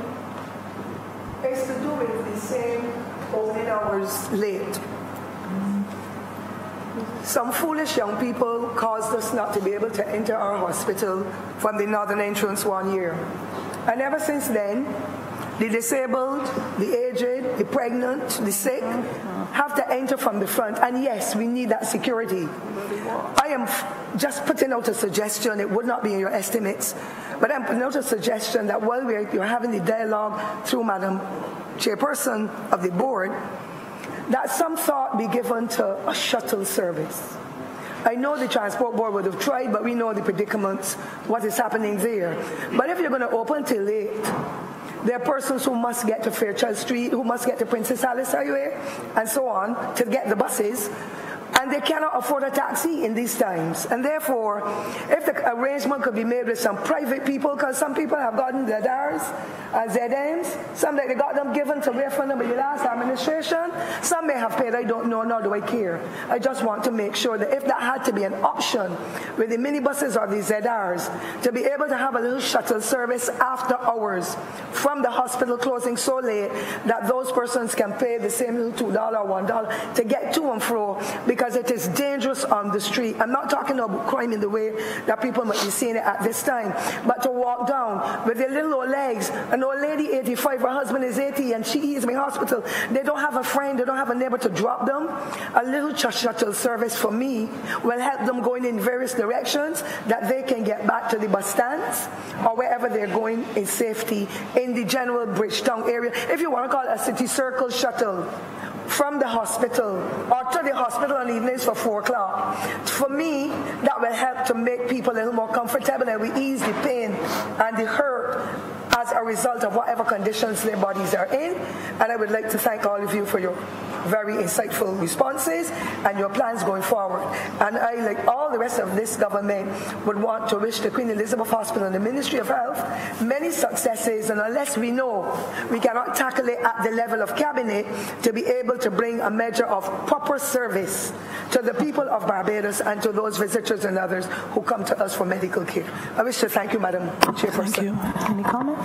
it's to do with the same opening hours late. Some foolish young people caused us not to be able to enter our hospital from the northern entrance one year. And ever since then, the disabled, the aged, the pregnant, the sick have to enter from the front. And yes, we need that security. I am just putting out a suggestion. It would not be in your estimates, but I'm putting out a suggestion that while you're having the dialogue through Madam Chairperson of the board, that some thought be given to a shuttle service. I know the Transport Board would have tried, but we know the predicaments, what is happening there. But if you're going to open till late, there are persons who must get to Fairchild Street, who must get to Princess Alice Highway, and so on, to get the buses. And they cannot afford a taxi in these times. And therefore, if the arrangement could be made with some private people, because some people have gotten ZRs and ZMs, some that they got them given to wait for them in the last administration, some may have paid, I don't know, nor do I care. I just want to make sure that if that had to be an option with the minibuses or the ZRs, to be able to have a little shuttle service after hours from the hospital closing so late that those persons can pay the same little $2 or $1 to get to and fro, because it is dangerous on the street. I'm not talking about crime in the way that people might be seeing it at this time, but to walk down with their little old legs, an old lady 85, her husband is 80, and she is in the hospital. They don't have a friend, they don't have a neighbor to drop them. A little shuttle service for me will help them going in various directions, that they can get back to the bus stands or wherever they're going in safety in the general Bridgetown area. If you want to call it a city circle shuttle, from the hospital or to the hospital on evenings for 4 o'clock. For me, that will help to make people a little more comfortable, and we ease the pain and the hurt as a result of whatever conditions their bodies are in. And I would like to thank all of you for your very insightful responses and your plans going forward. And I, like all the rest of this government, would want to wish the Queen Elizabeth Hospital and the Ministry of Health many successes, and unless we know we cannot tackle it at the level of cabinet, to be able to bring a measure of proper service to the people of Barbados and to those visitors and others who come to us for medical care. I wish to thank you, Madam Chairperson. Thank you. Any comment?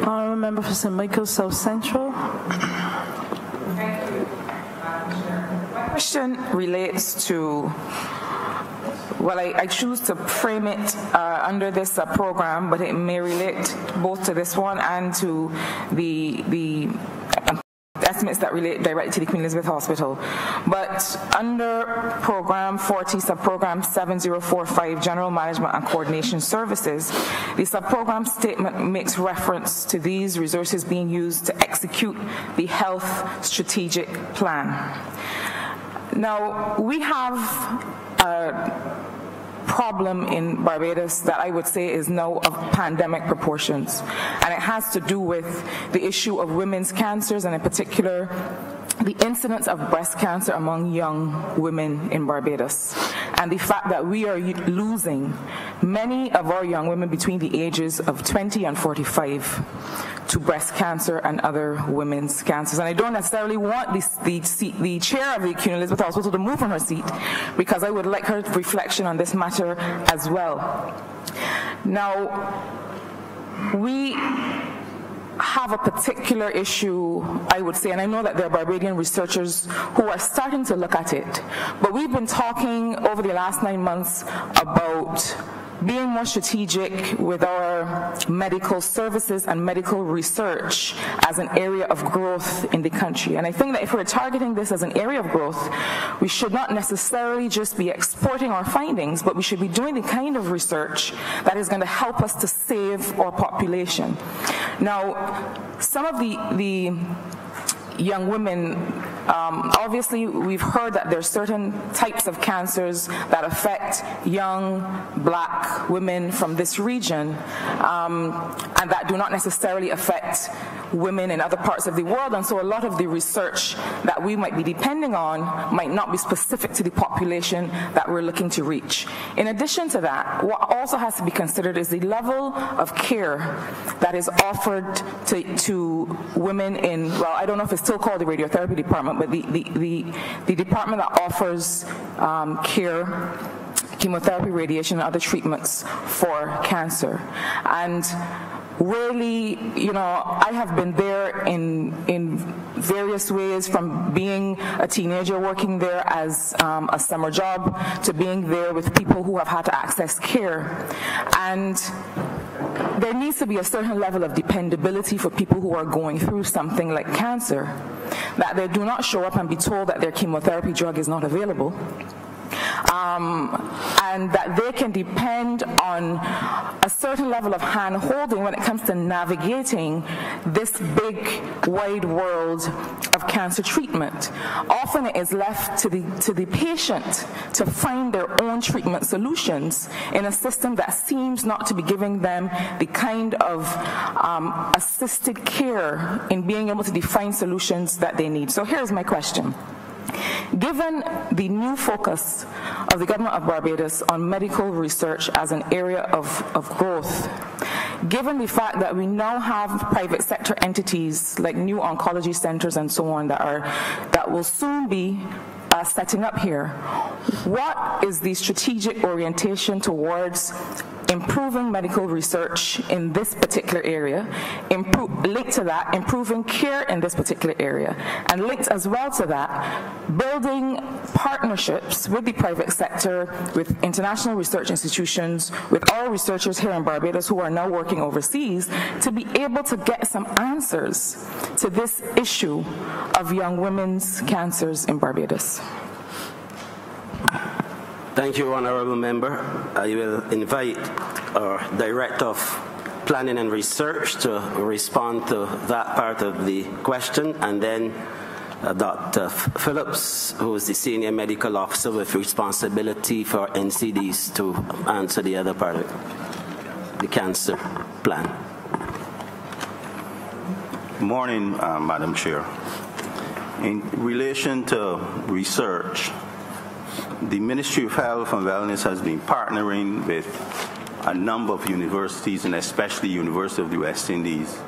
Honourable Member for St. Michael South Central. Thank you, Madam Chair. My question relates to, well, I choose to frame it under this program, but it may relate both to this one and to the estimates that relate directly to the Queen Elizabeth Hospital. But under Program 40, Subprogram 7045, General Management and Coordination Services, the subprogram statement makes reference to these resources being used to execute the Health Strategic Plan. Now, we have a problem in Barbados that I would say is now of pandemic proportions, and it has to do with the issue of women's cancers, and in particular the incidence of breast cancer among young women in Barbados, and the fact that we are losing many of our young women between the ages of 20 and 45 to breast cancer and other women's cancers. And I don't necessarily want the chair of the Queen Elizabeth Hospital to move from her seat, because I would like her reflection on this matter as well. Now, we have a particular issue, I would say, and I know that there are Barbadian researchers who are starting to look at it, but we've been talking over the last 9 months about being more strategic with our medical services and medical research as an area of growth in the country. And I think that if we're targeting this as an area of growth, we should not necessarily just be exporting our findings, but we should be doing the kind of research that is going to help us to save our population. Now, some of the young women, obviously we've heard that there are certain types of cancers that affect young black women from this region, and that do not necessarily affect women in other parts of the world, and so a lot of the research that we might be depending on might not be specific to the population that we're looking to reach. In addition to that, what also has to be considered is the level of care that is offered to women in, well, I don't know if it's still called the radiotherapy department, but the department that offers care, chemotherapy, radiation, and other treatments for cancer. And really, you know, I have been there in various ways, from being a teenager working there as a summer job to being there with people who have had to access care. And there needs to be a certain level of dependability for people who are going through something like cancer, that they do not show up and be told that their chemotherapy drug is not available, and that they can depend on a certain level of hand-holding when it comes to navigating this big, wide world of cancer treatment. Often it is left to the patient to find their own treatment solutions in a system that seems not to be giving them the kind of assisted care in being able to define solutions that they need. So here's my question. Given the new focus of the government of Barbados on medical research as an area of growth, given the fact that we now have private sector entities like new oncology centers and so on that will soon be setting up here, what is the strategic orientation towards improving medical research in this particular area, linked to that, improving care in this particular area, and linked as well to that, building partnerships with the private sector, with international research institutions, with our researchers here in Barbados who are now working overseas, to be able to get some answers to this issue of young women's cancers in Barbados. Thank you, Honourable Member. I will invite our Director of Planning and Research to respond to that part of the question, and then Dr. Phillips, who is the Senior Medical Officer with responsibility for NCDs, to answer the other part of it, the cancer plan. Good morning, Madam Chair. In relation to research, the Ministry of Health and Wellness has been partnering with a number of universities, and especially University of the West Indies.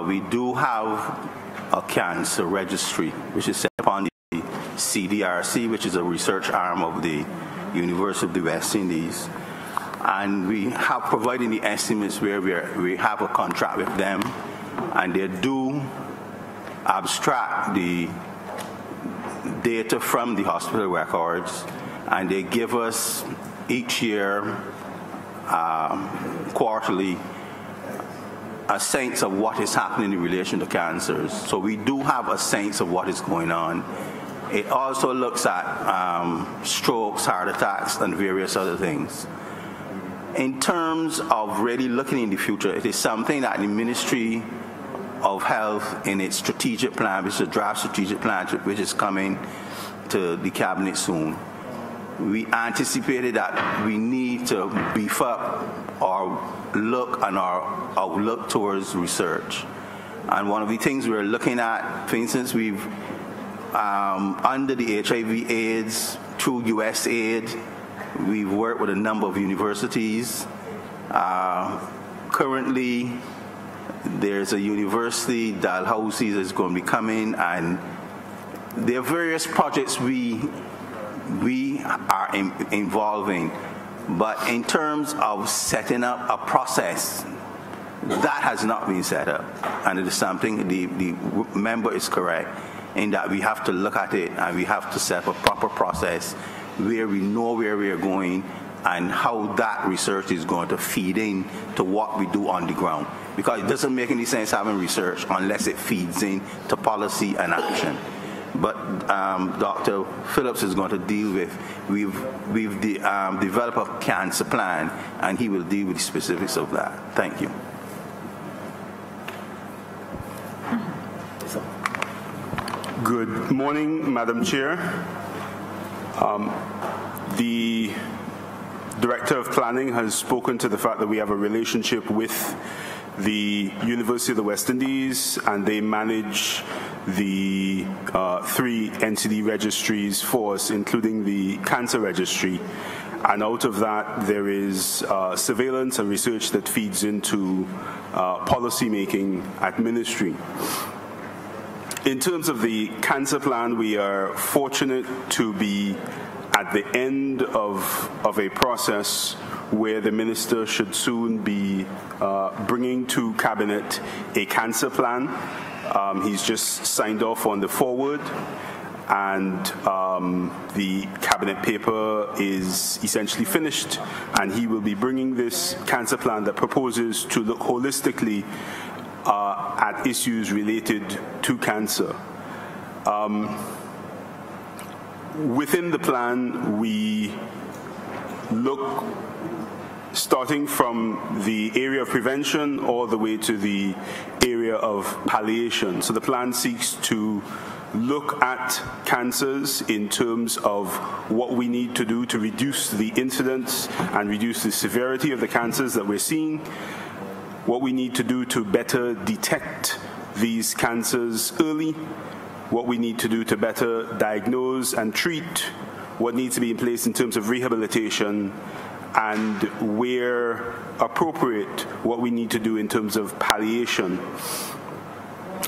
We do have a cancer registry, which is set upon the CDRC, which is a research arm of the University of the West Indies. And we have provided the estimates where we have a contract with them, and they do abstract the data from the hospital records, and they give us each year, quarterly, a sense of what is happening in relation to cancers. So we do have a sense of what is going on. It also looks at strokes, heart attacks, and various other things. In terms of really looking in the future, it is something that the Ministry of Health in its strategic plan, which is a draft strategic plan, which is coming to the cabinet soon. We anticipated that we need to beef up our look and our outlook towards research. And one of the things we're looking at, for instance, we've, under the HIV/AIDS, through USAID, we've worked with a number of universities. Currently, there's a university, Dalhousie, that's going to be coming, and there are various projects we are involving. But in terms of setting up a process, that has not been set up. And it is something, the member is correct, in that we have to look at it and we have to set up a proper process where we know where we are going and how that research is going to feed in to what we do on the ground. Because it doesn't make any sense having research unless it feeds in to policy and action. But Dr. Phillips is going to deal with, we've developed a cancer plan, and he will deal with the specifics of that. Thank you. Good morning, Madam Chair. The Director of Planning has spoken to the fact that we have a relationship with the University of the West Indies, and they manage the 3 NCD registries for us, including the cancer registry. And out of that, there is surveillance and research that feeds into policy making at ministry. In terms of the cancer plan, we are fortunate to be at the end of a process where the minister should soon be bringing to cabinet a cancer plan. He's just signed off on the forward, and the cabinet paper is essentially finished, and he will be bringing this cancer plan that proposes to look holistically at issues related to cancer. Within the plan, we look starting from the area of prevention all the way to the area of palliation. So the plan seeks to look at cancers in terms of what we need to do to reduce the incidence and reduce the severity of the cancers that we're seeing, what we need to do to better detect these cancers early, what we need to do to better diagnose and treat, what needs to be in place in terms of rehabilitation, and where appropriate, what we need to do in terms of palliation.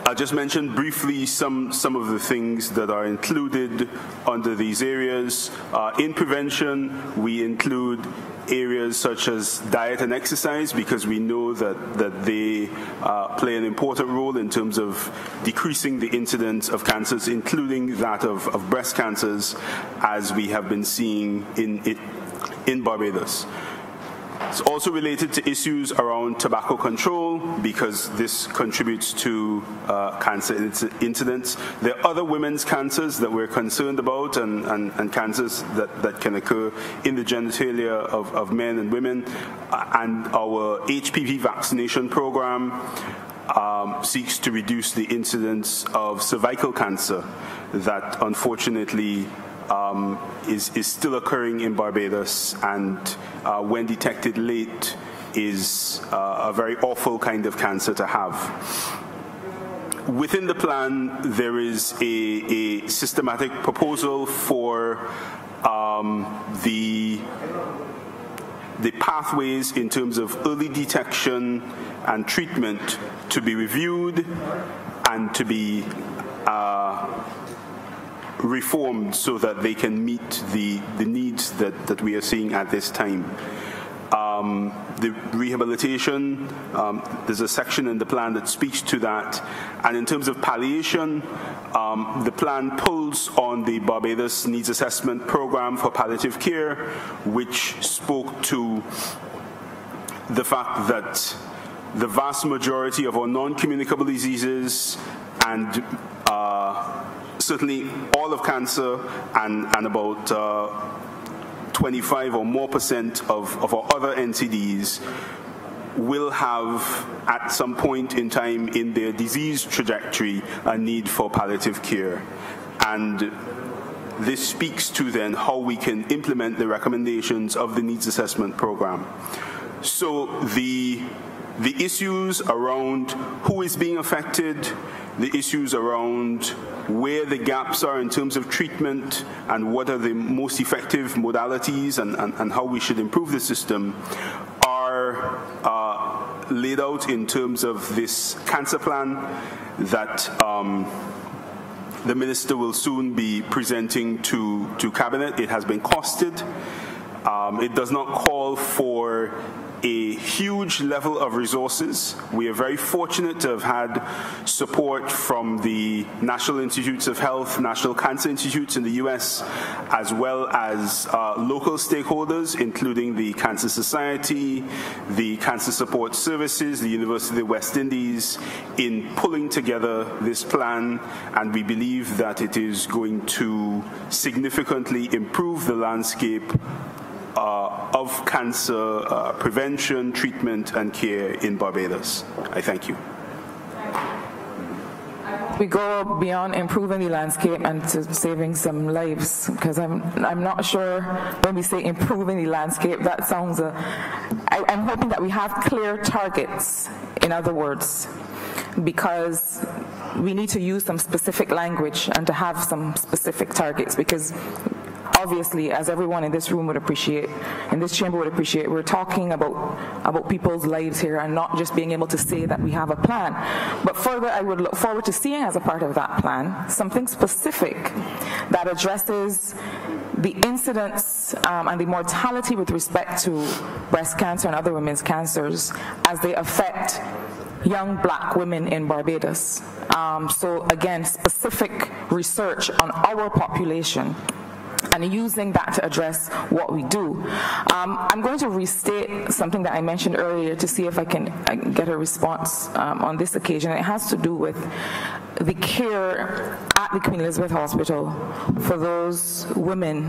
I'll just mention briefly some of the things that are included under these areas. In prevention, we include areas such as diet and exercise, because we know that they play an important role in terms of decreasing the incidence of cancers, including that of breast cancers, as we have been seeing in Barbados. It's also related to issues around tobacco control, because this contributes to cancer incidence. There are other women's cancers that we're concerned about, and cancers that can occur in the genitalia of men and women. And our HPV vaccination program seeks to reduce the incidence of cervical cancer that unfortunately is still occurring in Barbados, and when detected late is a very awful kind of cancer to have. Within the plan, there is a systematic proposal for the pathways in terms of early detection and treatment to be reviewed and to be reformed so that they can meet the needs that we are seeing at this time. the rehabilitation, there's a section in the plan that speaks to that. And in terms of palliation, the plan pulls on the Barbados Needs Assessment Program for Palliative Care, which spoke to the fact that the vast majority of our non-communicable diseases and certainly all of cancer and about 25 or more % of our other NCDs will have at some point in time in their disease trajectory a need for palliative care. And this speaks to then how we can implement the recommendations of the needs assessment program. So the issues around who is being affected, the issues around where the gaps are in terms of treatment and what are the most effective modalities and how we should improve the system are laid out in terms of this cancer plan that the minister will soon be presenting to cabinet. It has been costed. It does not call for a huge level of resources. We are very fortunate to have had support from the National Institutes of Health, National Cancer Institutes in the US, as well as local stakeholders, including the Cancer Society, the Cancer Support Services, the University of the West Indies, in pulling together this plan, and we believe that it is going to significantly improve the landscape of cancer prevention, treatment, and care in Barbados. I thank you. We go beyond improving the landscape and to saving some lives, because I'm not sure when we say improving the landscape, that sounds I'm hoping that we have clear targets, in other words, because we need to use some specific language and to have some specific targets, because obviously, as everyone in this room would appreciate, in this chamber would appreciate, we're talking about people's lives here and not just being able to say that we have a plan. But further, I would look forward to seeing as a part of that plan something specific that addresses the incidence and the mortality with respect to breast cancer and other women's cancers as they affect young black women in Barbados. So again, specific research on our population and using that to address what we do. I'm going to restate something that I mentioned earlier to see if I can get a response on this occasion. It has to do with the care at the Queen Elizabeth Hospital for those women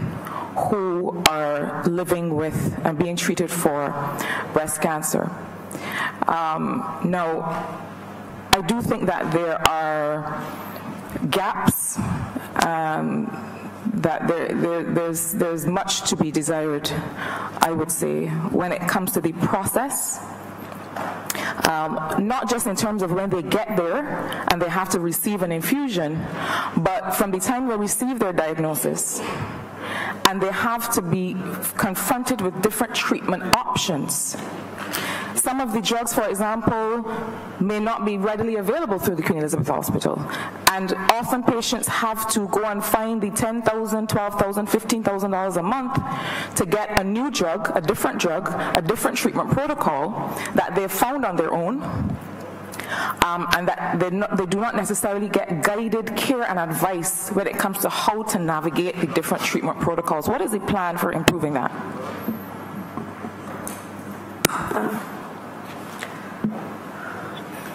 who are living with and being treated for breast cancer. Now, I do think that there are gaps, that there's much to be desired, I would say, when it comes to the process, not just in terms of when they get there and they have to receive an infusion, but from the time they receive their diagnosis and they have to be confronted with different treatment options. Some of the drugs, for example, may not be readily available through the Queen Elizabeth Hospital. And often patients have to go and find the $10,000, $12,000, $15,000 a month to get a new drug, a different treatment protocol that they've found on their own. And that they do not necessarily get guided care and advice when it comes to how to navigate the different treatment protocols. What is the plan for improving that?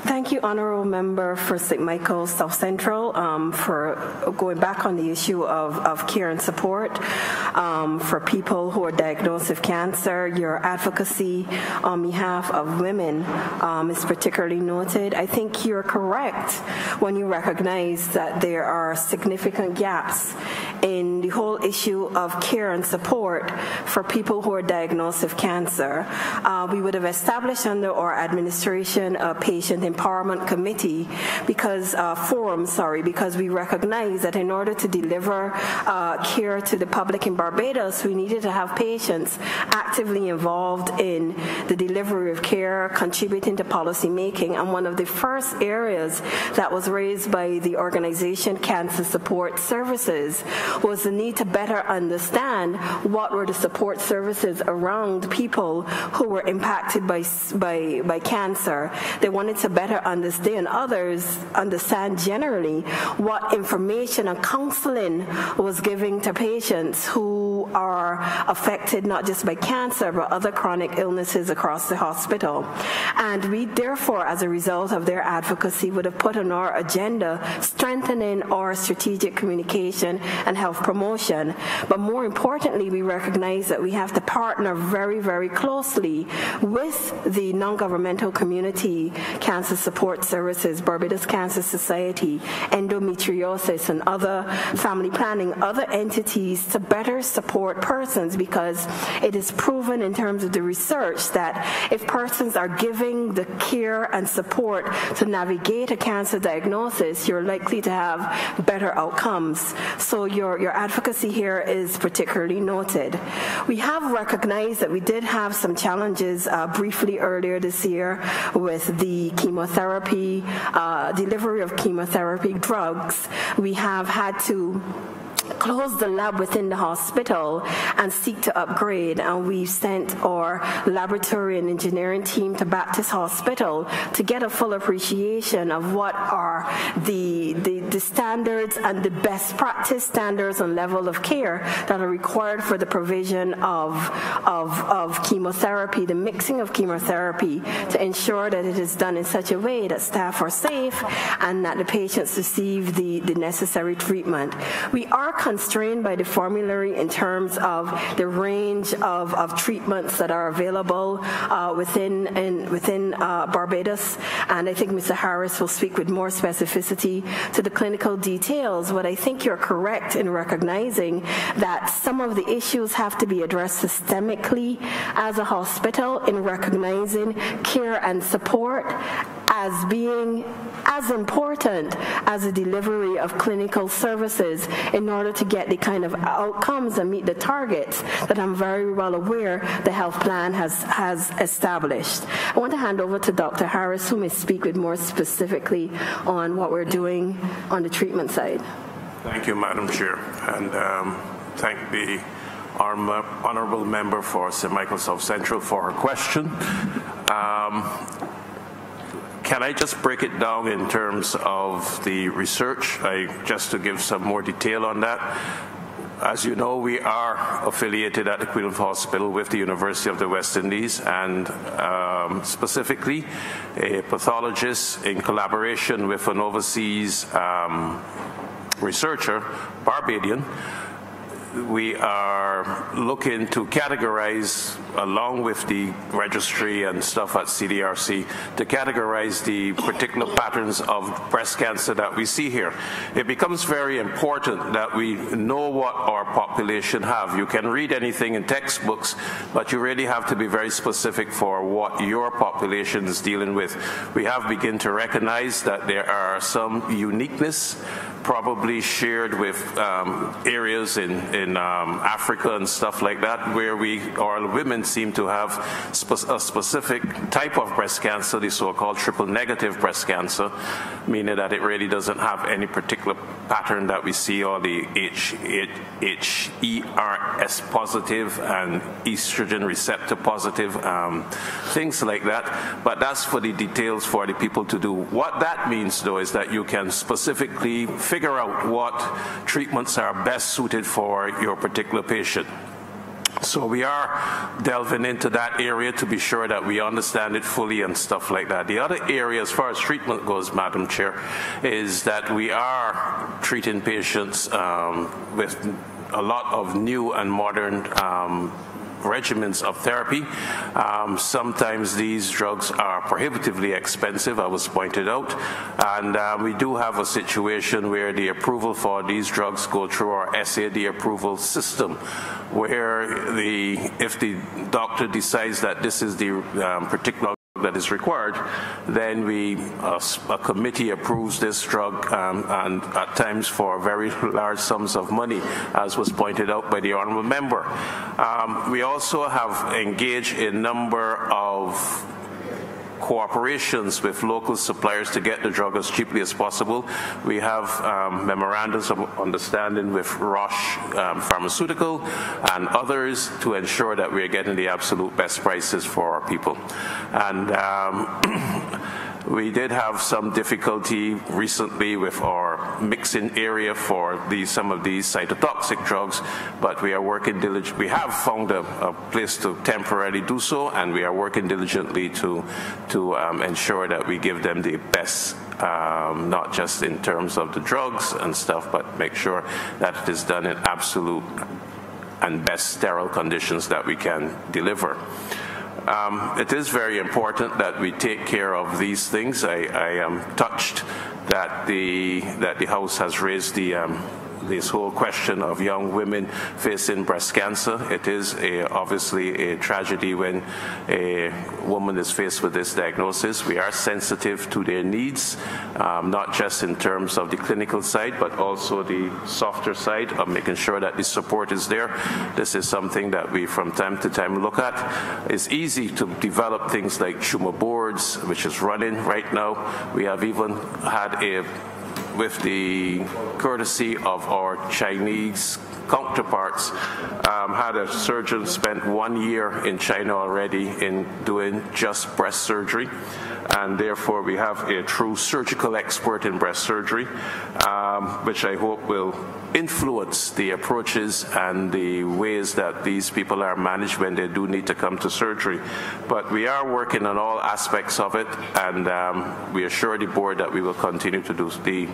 Thank you, Honourable Member for St. Michael's South Central, for going back on the issue of care and support for people who are diagnosed with cancer. Your advocacy on behalf of women is particularly noted. I think you're correct when you recognize that there are significant gaps in the whole issue of care and support for people who are diagnosed with cancer. We would have established under our administration a patient empowerment committee because we recognize that in order to deliver care to the public in Barbados, we needed to have patients actively involved in the delivery of care, contributing to policy making. And one of the first areas that was raised by the organization Cancer Support Services was the need to better understand what were the support services around people who were impacted by cancer. They wanted to better understand generally what information and counseling was giving to patients who are affected not just by cancer but other chronic illnesses across the hospital. And we therefore, as a result of their advocacy, would have put on our agenda strengthening our strategic communication and health promotion. But more importantly, we recognize that we have to partner very, very closely with the non-governmental community, Cancer Support Services, Barbados Cancer Society, endometriosis, and other family planning, other entities to better support persons, because it is proven in terms of the research that if persons are giving the care and support to navigate a cancer diagnosis, you're likely to have better outcomes. So your advocacy here is particularly noted. We have recognized that we did have some challenges briefly earlier this year with the chemotherapy, delivery of chemotherapy drugs. We have had to close the lab within the hospital and seek to upgrade, and we sent our laboratory and engineering team to Baptist Hospital to get a full appreciation of what are the standards and the best practice standards and level of care that are required for the provision of chemotherapy, the mixing of chemotherapy, to ensure that it is done in such a way that staff are safe and that the patients receive the necessary treatment. We are constrained by the formulary in terms of the range of treatments that are available within Barbados, and I think Mr. Harris will speak with more specificity to the clinical details. But I think you're correct in recognizing that some of the issues have to be addressed systemically as a hospital, in recognizing care and support as being as important as the delivery of clinical services in order to get the kind of outcomes and meet the targets that I'm very well aware the health plan has established. I want to hand over to Dr. Harris, who may speak with more specifically on what we're doing on the treatment side. Thank you, Madam Chair, and thank the honourable member for St. Michael South Central for her question. Can I just break it down in terms of the research, just to give some more detail on that? As you know, we are affiliated at the Queen of Hospital with the University of the West Indies, and specifically a pathologist in collaboration with an overseas researcher, Barbadian. We are looking to categorize, along with the registry and stuff at CDRC, to categorize the particular patterns of breast cancer that we see here. It becomes very important that we know what our population have. You can read anything in textbooks, but you really have to be very specific for what your population is dealing with. We have begun to recognize that there are some uniqueness probably shared with areas in Africa and stuff like that, where our women seem to have a specific type of breast cancer, the so-called triple negative breast cancer, meaning that it really doesn't have any particular pattern that we see, or the HERS positive and estrogen receptor positive, things like that. But that's for the details for the people to do. What that means, though, is that you can specifically figure out what treatments are best suited for your particular patient. So we are delving into that area to be sure that we understand it fully and stuff like that. The other area, as far as treatment goes, Madam Chair, is that we are treating patients with a lot of new and modern regimens of therapy. Sometimes these drugs are prohibitively expensive, as was pointed out, and we do have a situation where the approval for these drugs go through our SAD approval system, where if the doctor decides that this is the particular that is required, then a committee approves this drug, and at times for very large sums of money, as was pointed out by the honourable member. We also have engaged in a number of cooperations with local suppliers to get the drug as cheaply as possible. We have memorandums of understanding with Roche Pharmaceutical and others to ensure that we are getting the absolute best prices for our people. And we did have some difficulty recently with our mixing area for some of these cytotoxic drugs, but we are working diligently. We have found a place to temporarily do so, and we are working diligently to ensure that we give them the best, not just in terms of the drugs and stuff, but make sure that it is done in absolute and best sterile conditions that we can deliver. It is very important that we take care of these things. I am touched that the House has raised this whole question of young women facing breast cancer. It is obviously a tragedy when a woman is faced with this diagnosis. We are sensitive to their needs, not just in terms of the clinical side, but also the softer side of making sure that the support is there. This is something that we from time to time look at. It's easy to develop things like tumor boards, which is running right now. We have even had with the courtesy of our Chinese counterparts, had a surgeon spent 1 year in China already in doing just breast surgery, and therefore we have a true surgical expert in breast surgery, which I hope will influence the approaches and the ways that these people are managed when they do need to come to surgery. But we are working on all aspects of it, and we assure the board that we will continue to do, the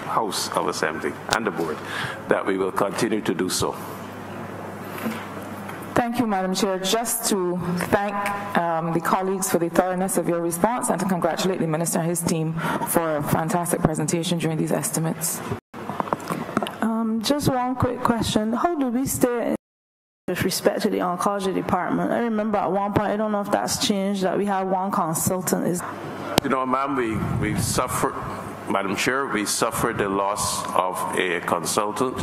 House of Assembly and the board, that we will continue to do so. Thank you, Madam Chair. Just to thank the colleagues for the thoroughness of your response and to congratulate the Minister and his team for a fantastic presentation during these estimates. Just one quick question. How do we stay with respect to the oncology department? I remember at one point, I don't know if that's changed, that we have one consultant. You know, ma'am, we suffered, Madam Chair, we suffered the loss of a consultant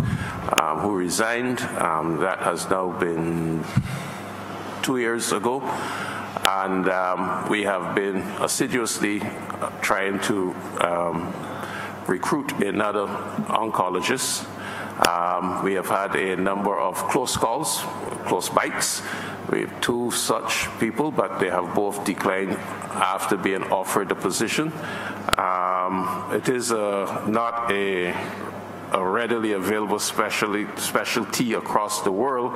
who resigned. That has now been 2 years ago. And we have been assiduously trying to recruit another oncologist. We have had a number of close calls, close bites. We have 2 such people, but they have both declined after being offered the position. It is not a readily available specialty across the world,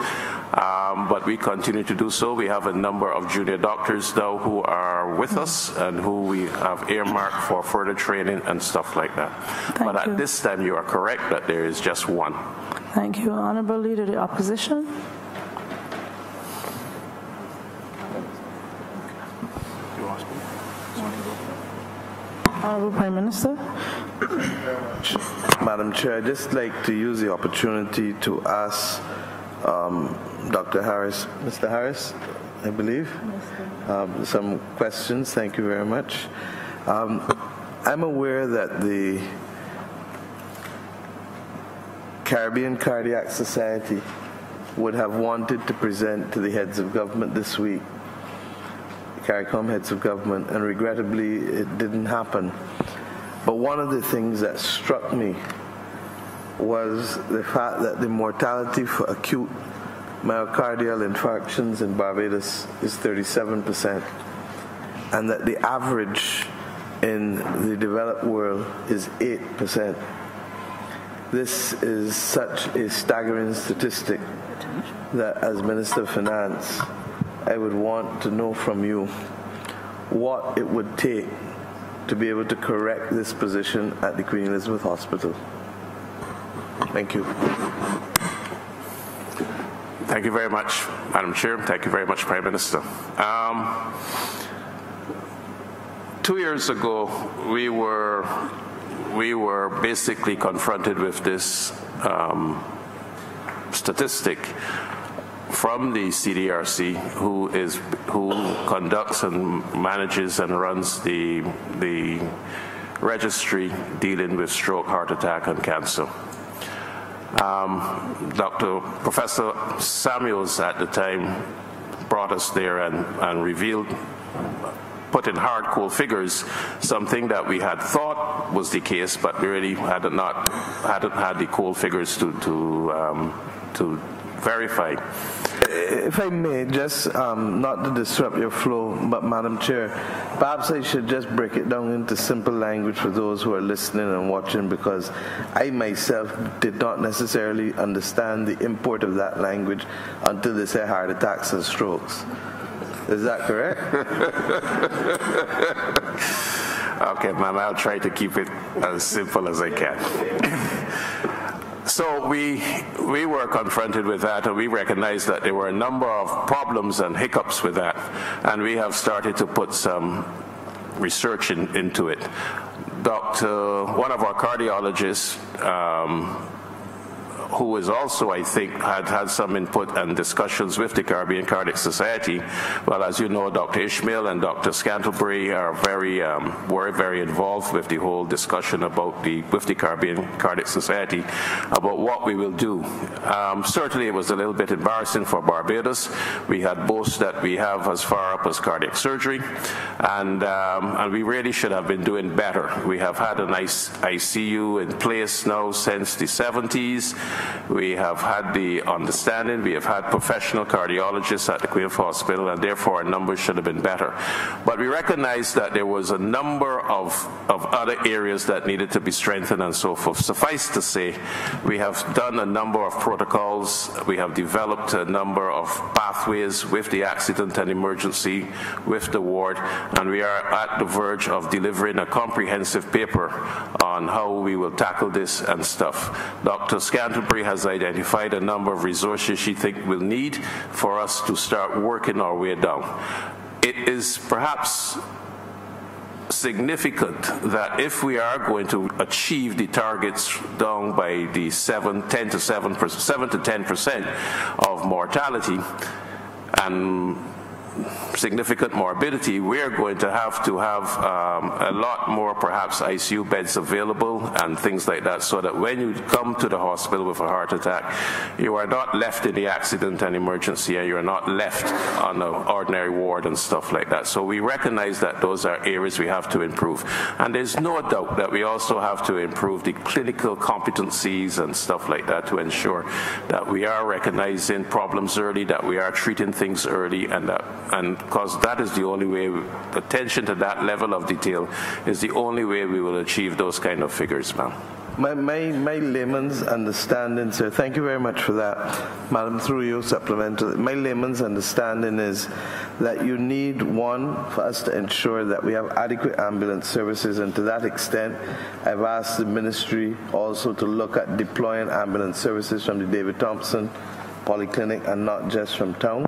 but we continue to do so. We have a number of junior doctors now who are with us and who we have earmarked for further training and stuff like that. But at this time, you are correct that there is just one. Thank you. Honourable Leader of the Opposition. Honourable Prime Minister. Madam Chair, I'd just like to use the opportunity to ask Dr. Harris, Mr. Harris, I believe, some questions. Thank you very much. I'm aware that the Caribbean Cardiac Society would have wanted to present to the heads of government this week, CARICOM heads of government, and regrettably it didn't happen. But one of the things that struck me was the fact that the mortality for acute myocardial infarctions in Barbados is 37%, and that the average in the developed world is 8%. This is such a staggering statistic that as Minister of Finance, I would want to know from you what it would take to be able to correct this position at the Queen Elizabeth Hospital. Thank you. Thank you very much, Madam Chair. Thank you very much, Prime Minister. 2 years ago, we were basically confronted with this statistic from the CDRC, who conducts and manages and runs the registry dealing with stroke, heart attack, and cancer. Professor Samuels at the time brought us there and revealed put in hard, cool figures something that we had thought was the case, but we really hadn't had the cool figures to verify. If I may, just not to disrupt your flow, but Madam Chair, perhaps I should just break it down into simple language for those who are listening and watching, because I myself did not necessarily understand the import of that language until they say heart attacks and strokes. Is that correct? Okay, ma'am, I'll try to keep it as simple as I can. So we were confronted with that, and we recognized that there were a number of problems and hiccups with that, and we have started to put some research into it. One of our cardiologists, who is also, I think, had some input and discussions with the Caribbean Cardiac Society. Well, as you know, Dr. Ishmael and Dr. Scantlebury were very involved with the whole discussion with the Caribbean Cardiac Society about what we will do. Certainly, it was a little bit embarrassing for Barbados. We had boasts that we have as far up as cardiac surgery, and we really should have been doing better. We have had an ICU in place now since the 70s. We have had the understanding, we have had professional cardiologists at the Queen's Hospital, and therefore our numbers should have been better. But we recognized that there was a number of other areas that needed to be strengthened and so forth. Suffice to say, we have done a number of protocols, we have developed a number of pathways with the accident and emergency, with the ward, and we are at the verge of delivering a comprehensive paper on how we will tackle this and stuff. Dr. Scantlebury has identified a number of resources she thinks we'll need for us to start working our way down. It is perhaps significant that if we are going to achieve the targets down by the 7 to 10% of mortality and significant morbidity, we're going to have a lot more perhaps ICU beds available and things like that, so that when you come to the hospital with a heart attack, you are not left in the accident and emergency, and you're not left on an ordinary ward and stuff like that. So we recognize that those are areas we have to improve. And there's no doubt that we also have to improve the clinical competencies and stuff like that to ensure that we are recognizing problems early, that we are treating things early, and because that is the only way, attention to that level of detail is the only way we will achieve those kind of figures, ma'am. My layman's understanding, sir, thank you very much for that, Madam, through you, supplemental. My layman's understanding is that you need, one, for us to ensure that we have adequate ambulance services, and to that extent, I've asked the ministry also to look at deploying ambulance services from the David Thompson Polyclinic and not just from town.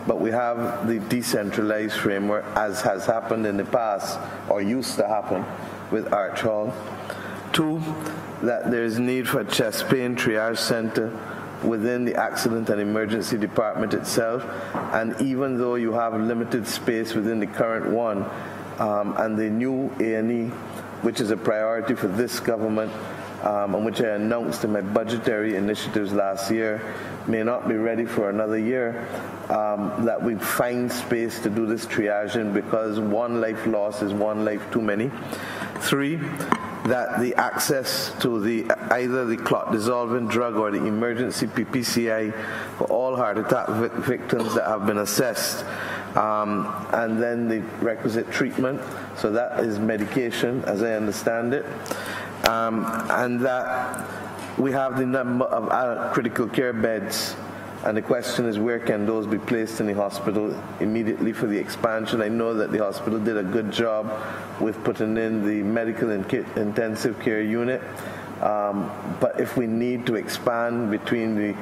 But we have the decentralized framework, as has happened in the past, or used to happen, with Arch Hall. Two, that there is need for a chest pain triage center within the accident and emergency department itself. And even though you have limited space within the current one, and the new A&E, which is a priority for this government, and which I announced in my budgetary initiatives last year, may not be ready for another year, that we find space to do this triaging, because one life lost is one life too many. Three, that the access to either the clot dissolving drug or the emergency PPCI for all heart attack victims that have been assessed, and then the requisite treatment. So that is medication, as I understand it, and that we have the number of critical care beds, and the question is, where can those be placed in the hospital immediately for the expansion? I know that the hospital did a good job with putting in the medical intensive care unit, but if we need to expand between the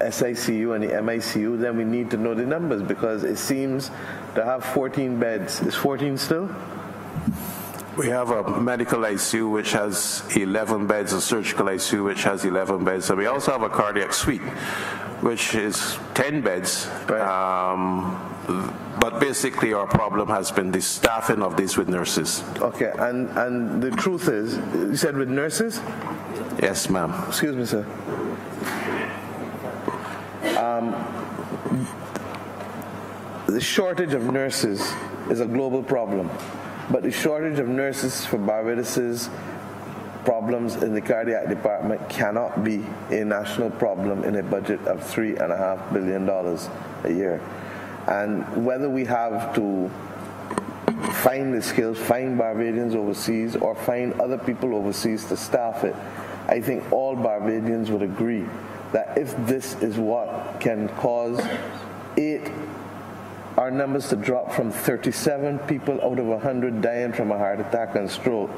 SICU and the MICU, then we need to know the numbers, because it seems to have 14 beds. Is 14 still? We have a medical ICU which has 11 beds, a surgical ICU which has 11 beds, and we also have a cardiac suite which is 10 beds. Right. But basically our problem has been the staffing of these with nurses. Okay, and the truth is, you said with nurses? Yes, ma'am. Excuse me, sir. The shortage of nurses is a global problem. But the shortage of nurses for Barbados' problems in the cardiac department cannot be a national problem in a budget of $3.5 billion a year. And whether we have to find the skills, find Barbadians overseas, or find other people overseas to staff it, I think all Barbadians would agree that if this is what can cause our numbers to drop from 37 people out of 100 dying from a heart attack and stroke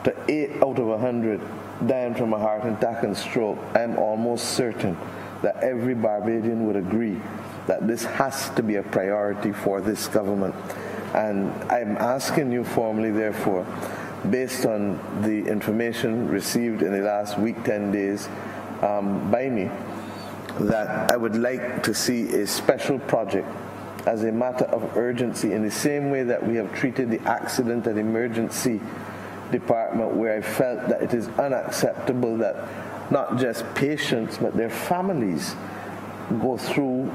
to 8 out of 100 dying from a heart attack and stroke, I'm almost certain that every Barbadian would agree that this has to be a priority for this government. And I'm asking you formally, therefore, based on the information received in the last week, 10 days by me, that I would like to see a special project as a matter of urgency in the same way that we have treated the accident and emergency department, where I felt that it is unacceptable that not just patients but their families go through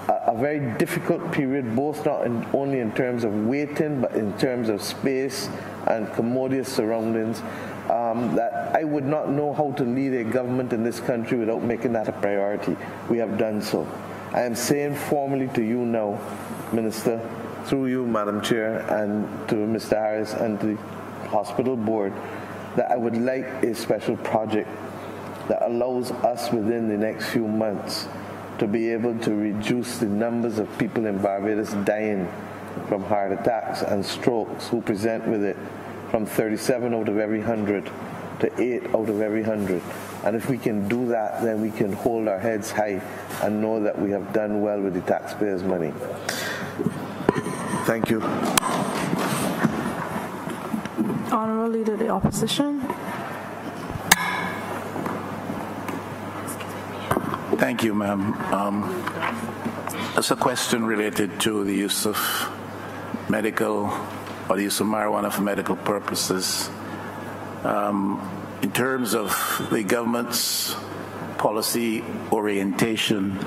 a very difficult period, both not only in terms of waiting but in terms of space and commodious surroundings, that I would not know how to lead a government in this country without making that a priority. We have done so. I am saying formally to you now, Minister, through you, Madam Chair, and to Mr. Harris and to the hospital board, that I would like a special project that allows us within the next few months to be able to reduce the numbers of people in Barbados dying from heart attacks and strokes who present with it from 37 out of every 100 to 8 out of every 100. And if we can do that, then we can hold our heads high and know that we have done well with the taxpayers' money. Thank you. Honourable Leader of the Opposition. Thank you, ma'am. It's a question related to the use of medical or the use of marijuana for medical purposes. In terms of the government's policy orientation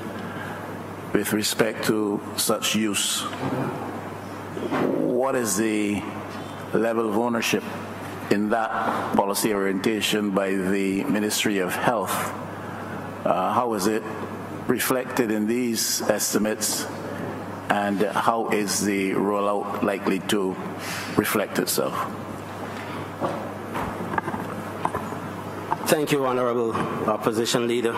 with respect to such use, what is the level of ownership in that policy orientation by the Ministry of Health? How is it reflected in these estimates, and how is the rollout likely to reflect itself? Thank you, Honourable Opposition Leader.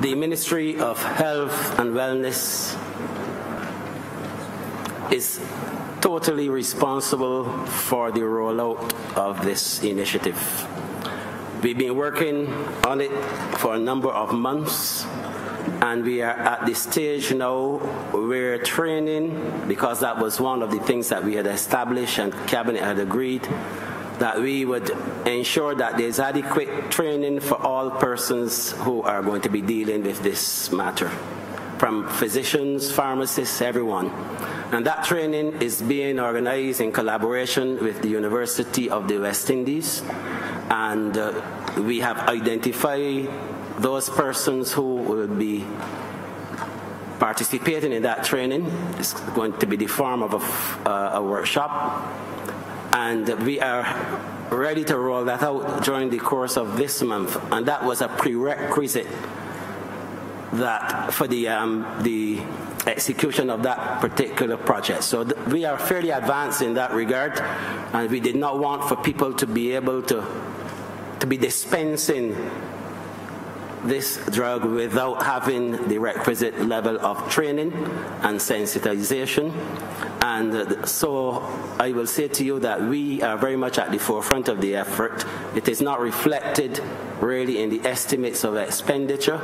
The Ministry of Health and Wellness is totally responsible for the rollout of this initiative. We've been working on it for a number of months, and we are at the stage now where training, because that was one of the things that we had established and Cabinet had agreed, that we would ensure that there's adequate training for all persons who are going to be dealing with this matter, from physicians, pharmacists, everyone. And that training is being organized in collaboration with the University of the West Indies, and we have identified those persons who will be participating in that training. It's going to be the form of a workshop, and we are ready to roll that out during the course of this month. And that was a prerequisite that for the execution of that particular project. So we are fairly advanced in that regard, and we did not want for people to be able to be dispensing this drug without having the requisite level of training and sensitization. And so I will say to you that we are very much at the forefront of the effort. It is not reflected really in the estimates of expenditure,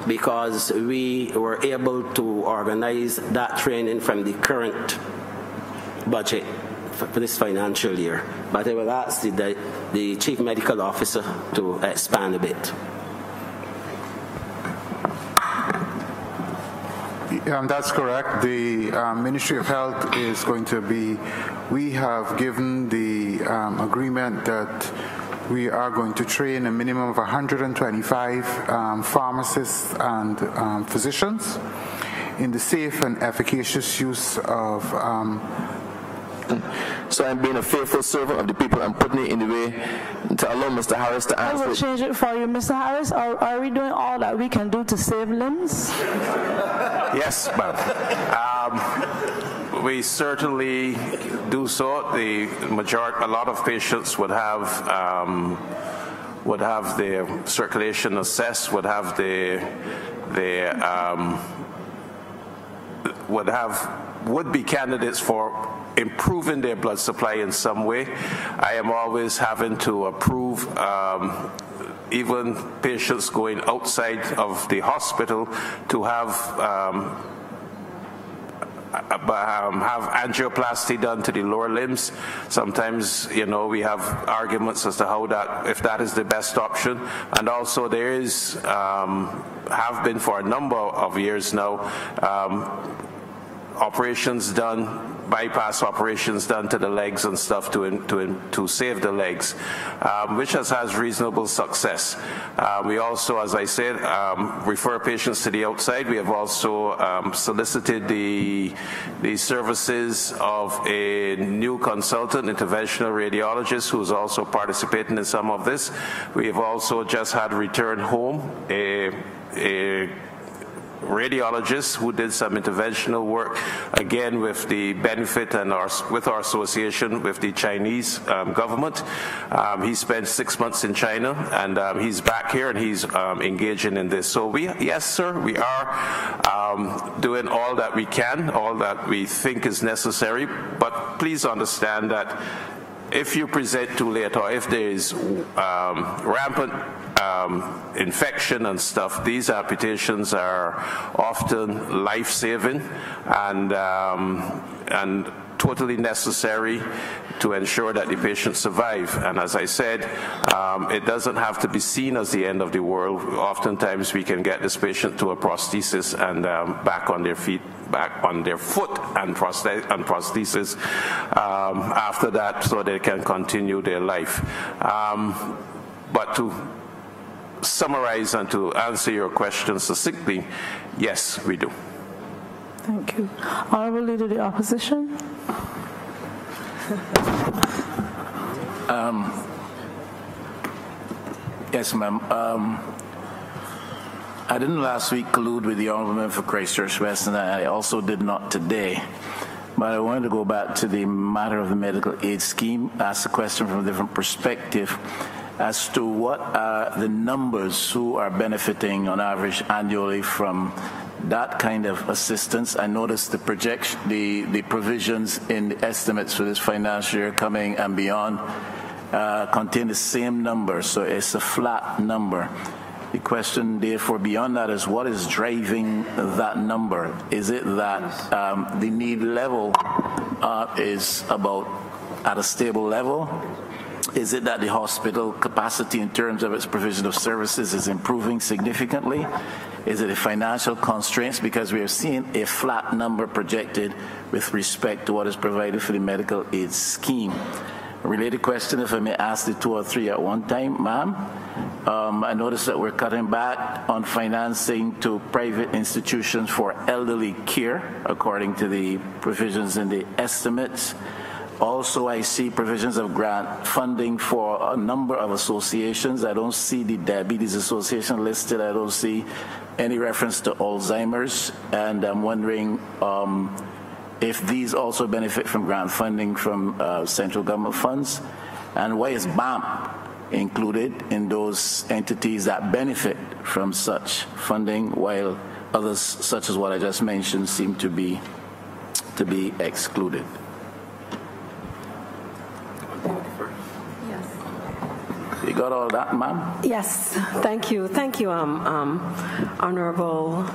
because we were able to organize that training from the current budget for this financial year. But I will ask the Chief Medical Officer to expand a bit. That's correct. The Ministry of Health is going to be, we have given the agreement that we are going to train a minimum of 125 pharmacists and physicians in the safe and efficacious use of So I'm being a faithful servant of the people and putting it in the way to allow Mr. Harris to answer. I will change it for you, Mr. Harris. Are we doing all that we can do to save limbs? Yes, ma'am. We certainly do so. A lot of patients would have their circulation assessed, would be candidates for improving their blood supply in some way. I am always having to approve even patients going outside of the hospital to have angioplasty done to the lower limbs. Sometimes, we have arguments as to if that is the best option. And also there is, have been for a number of years now, bypass operations done to the legs and stuff to save the legs, which has reasonable success. We also, as I said, refer patients to the outside. We have also solicited the services of a new consultant, interventional radiologist, who's also participating in some of this. We have also just had return home a radiologist who did some interventional work, again with the benefit and with our association with the Chinese government. He spent 6 months in China, and he's back here and he's engaging in this. So yes, sir, we are doing all that we can, all that we think is necessary, but please understand that if you present too late or if there is rampant infection and stuff, these amputations are often life-saving and totally necessary to ensure that the patient survive. And as I said, it doesn't have to be seen as the end of the world. Oftentimes we can get this patient to a prosthesis and back on their foot and prosthesis after that, so they can continue their life. But to summarize and to answer your question succinctly, yes, we do. Thank you. Honorable Leader of the Opposition. Yes, ma'am. I didn't last week collude with the Honorable Member for Christchurch West, and I also did not today. But I wanted to go back to the matter of the medical aid scheme, ask the question from a different perspective as to what are the numbers who are benefiting on average annually from that kind of assistance. I noticed the provisions in the estimates for this financial year coming and beyond contain the same number, so it's a flat number. The question, therefore, beyond that is what is driving that number? Is it that the need level is about at a stable level? Is it that the hospital capacity in terms of its provision of services is improving significantly? Is it the financial constraints? Because we are seeing a flat number projected with respect to what is provided for the medical aid scheme. A related question, if I may ask the two or three at one time, ma'am. I noticed that we're cutting back on financing to private institutions for elderly care, according to the provisions in the estimates. Also, I see provisions of grant funding for a number of associations. I don't see the Diabetes Association listed. I don't see any reference to Alzheimer's. And I'm wondering if these also benefit from grant funding from central government funds. And why is BAMP included in those entities that benefit from such funding, while others, such as what I just mentioned, seem to be excluded? You got all that, ma'am? Yes, thank you. Thank you, Honorable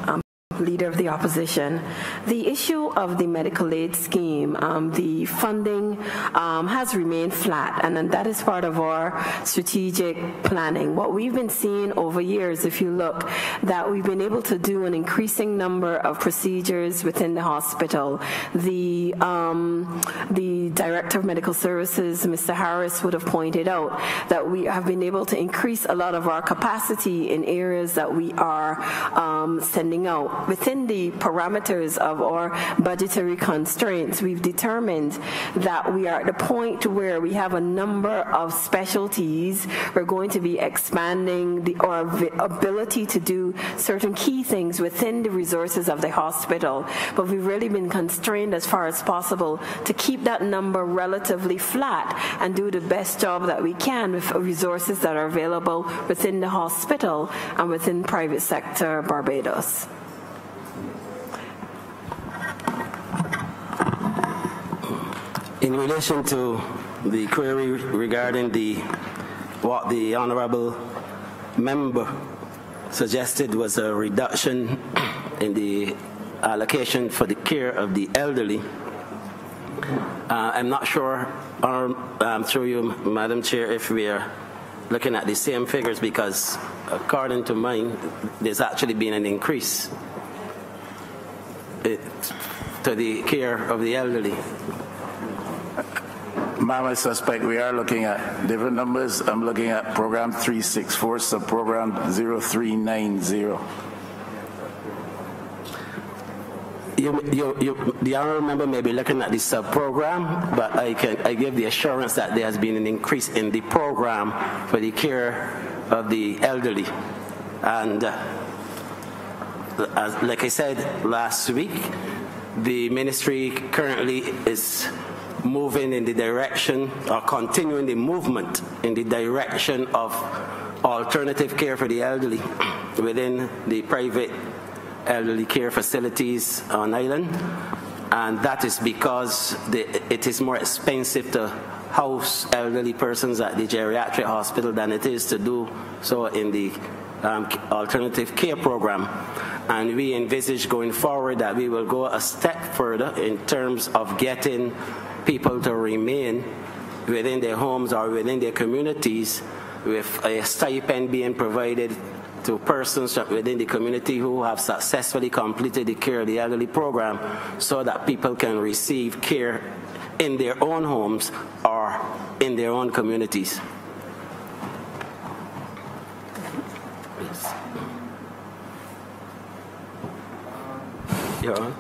Leader of the Opposition. The issue of the medical aid scheme, the funding has remained flat, and that is part of our strategic planning. What we've been seeing over years, if you look, that we've been able to do an increasing number of procedures within the hospital. The Director of Medical Services, Mr. Harris, would have pointed out that we have been able to increase a lot of our capacity in areas that we are sending out. within the parameters of our budgetary constraints, we've determined that we are at the point where we have a number of specialties. We're going to be expanding our ability to do certain key things within the resources of the hospital, but we've really been constrained as far as possible to keep that number relatively flat and do the best job that we can with resources that are available within the hospital and within private sector Barbados. In relation to the query regarding what the honourable member suggested was a reduction in the allocation for the care of the elderly, I'm not sure, through you, Madam Chair, if we are looking at the same figures, because according to mine, there's actually been an increase to the care of the elderly. Ma'am, I suspect we are looking at different numbers. I'm looking at Program 364, sub-program 0390. The honourable member may be looking at the sub-program, but I give the assurance that there has been an increase in the program for the care of the elderly. And like I said last week, the ministry currently is moving in the direction, or continuing the movement in the direction of alternative care for the elderly within the private elderly care facilities on island, and that is because it is more expensive to house elderly persons at the geriatric hospital than it is to do so in the alternative care program. And we envisage going forward that we will go a step further in terms of getting people to remain within their homes or within their communities, with a stipend being provided to persons within the community who have successfully completed the care of the elderly program, so that people can receive care in their own homes or in their own communities. Yeah.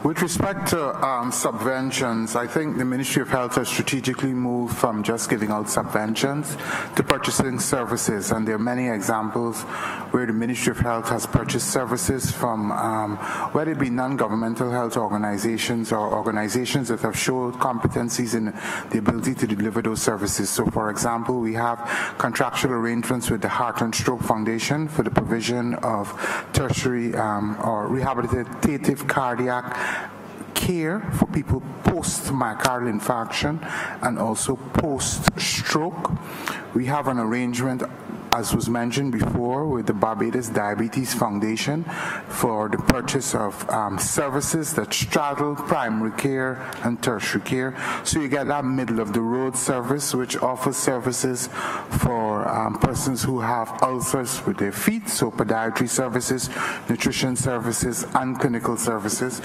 With respect to subventions, I think the Ministry of Health has strategically moved from just giving out subventions to purchasing services, and there are many examples where the Ministry of Health has purchased services from whether it be non-governmental health organizations or organizations that have showed competencies in the ability to deliver those services. So, for example, we have contractual arrangements with the Heart and Stroke Foundation for the provision of tertiary or rehabilitative cardiac care for people post-myocardial infarction and also post-stroke. We have an arrangement, as was mentioned before, with the Barbados Diabetes Foundation for the purchase of services that straddle primary care and tertiary care. So you get that middle-of-the-road service, which offers services for persons who have ulcers with their feet, so podiatry services, nutrition services, and clinical services.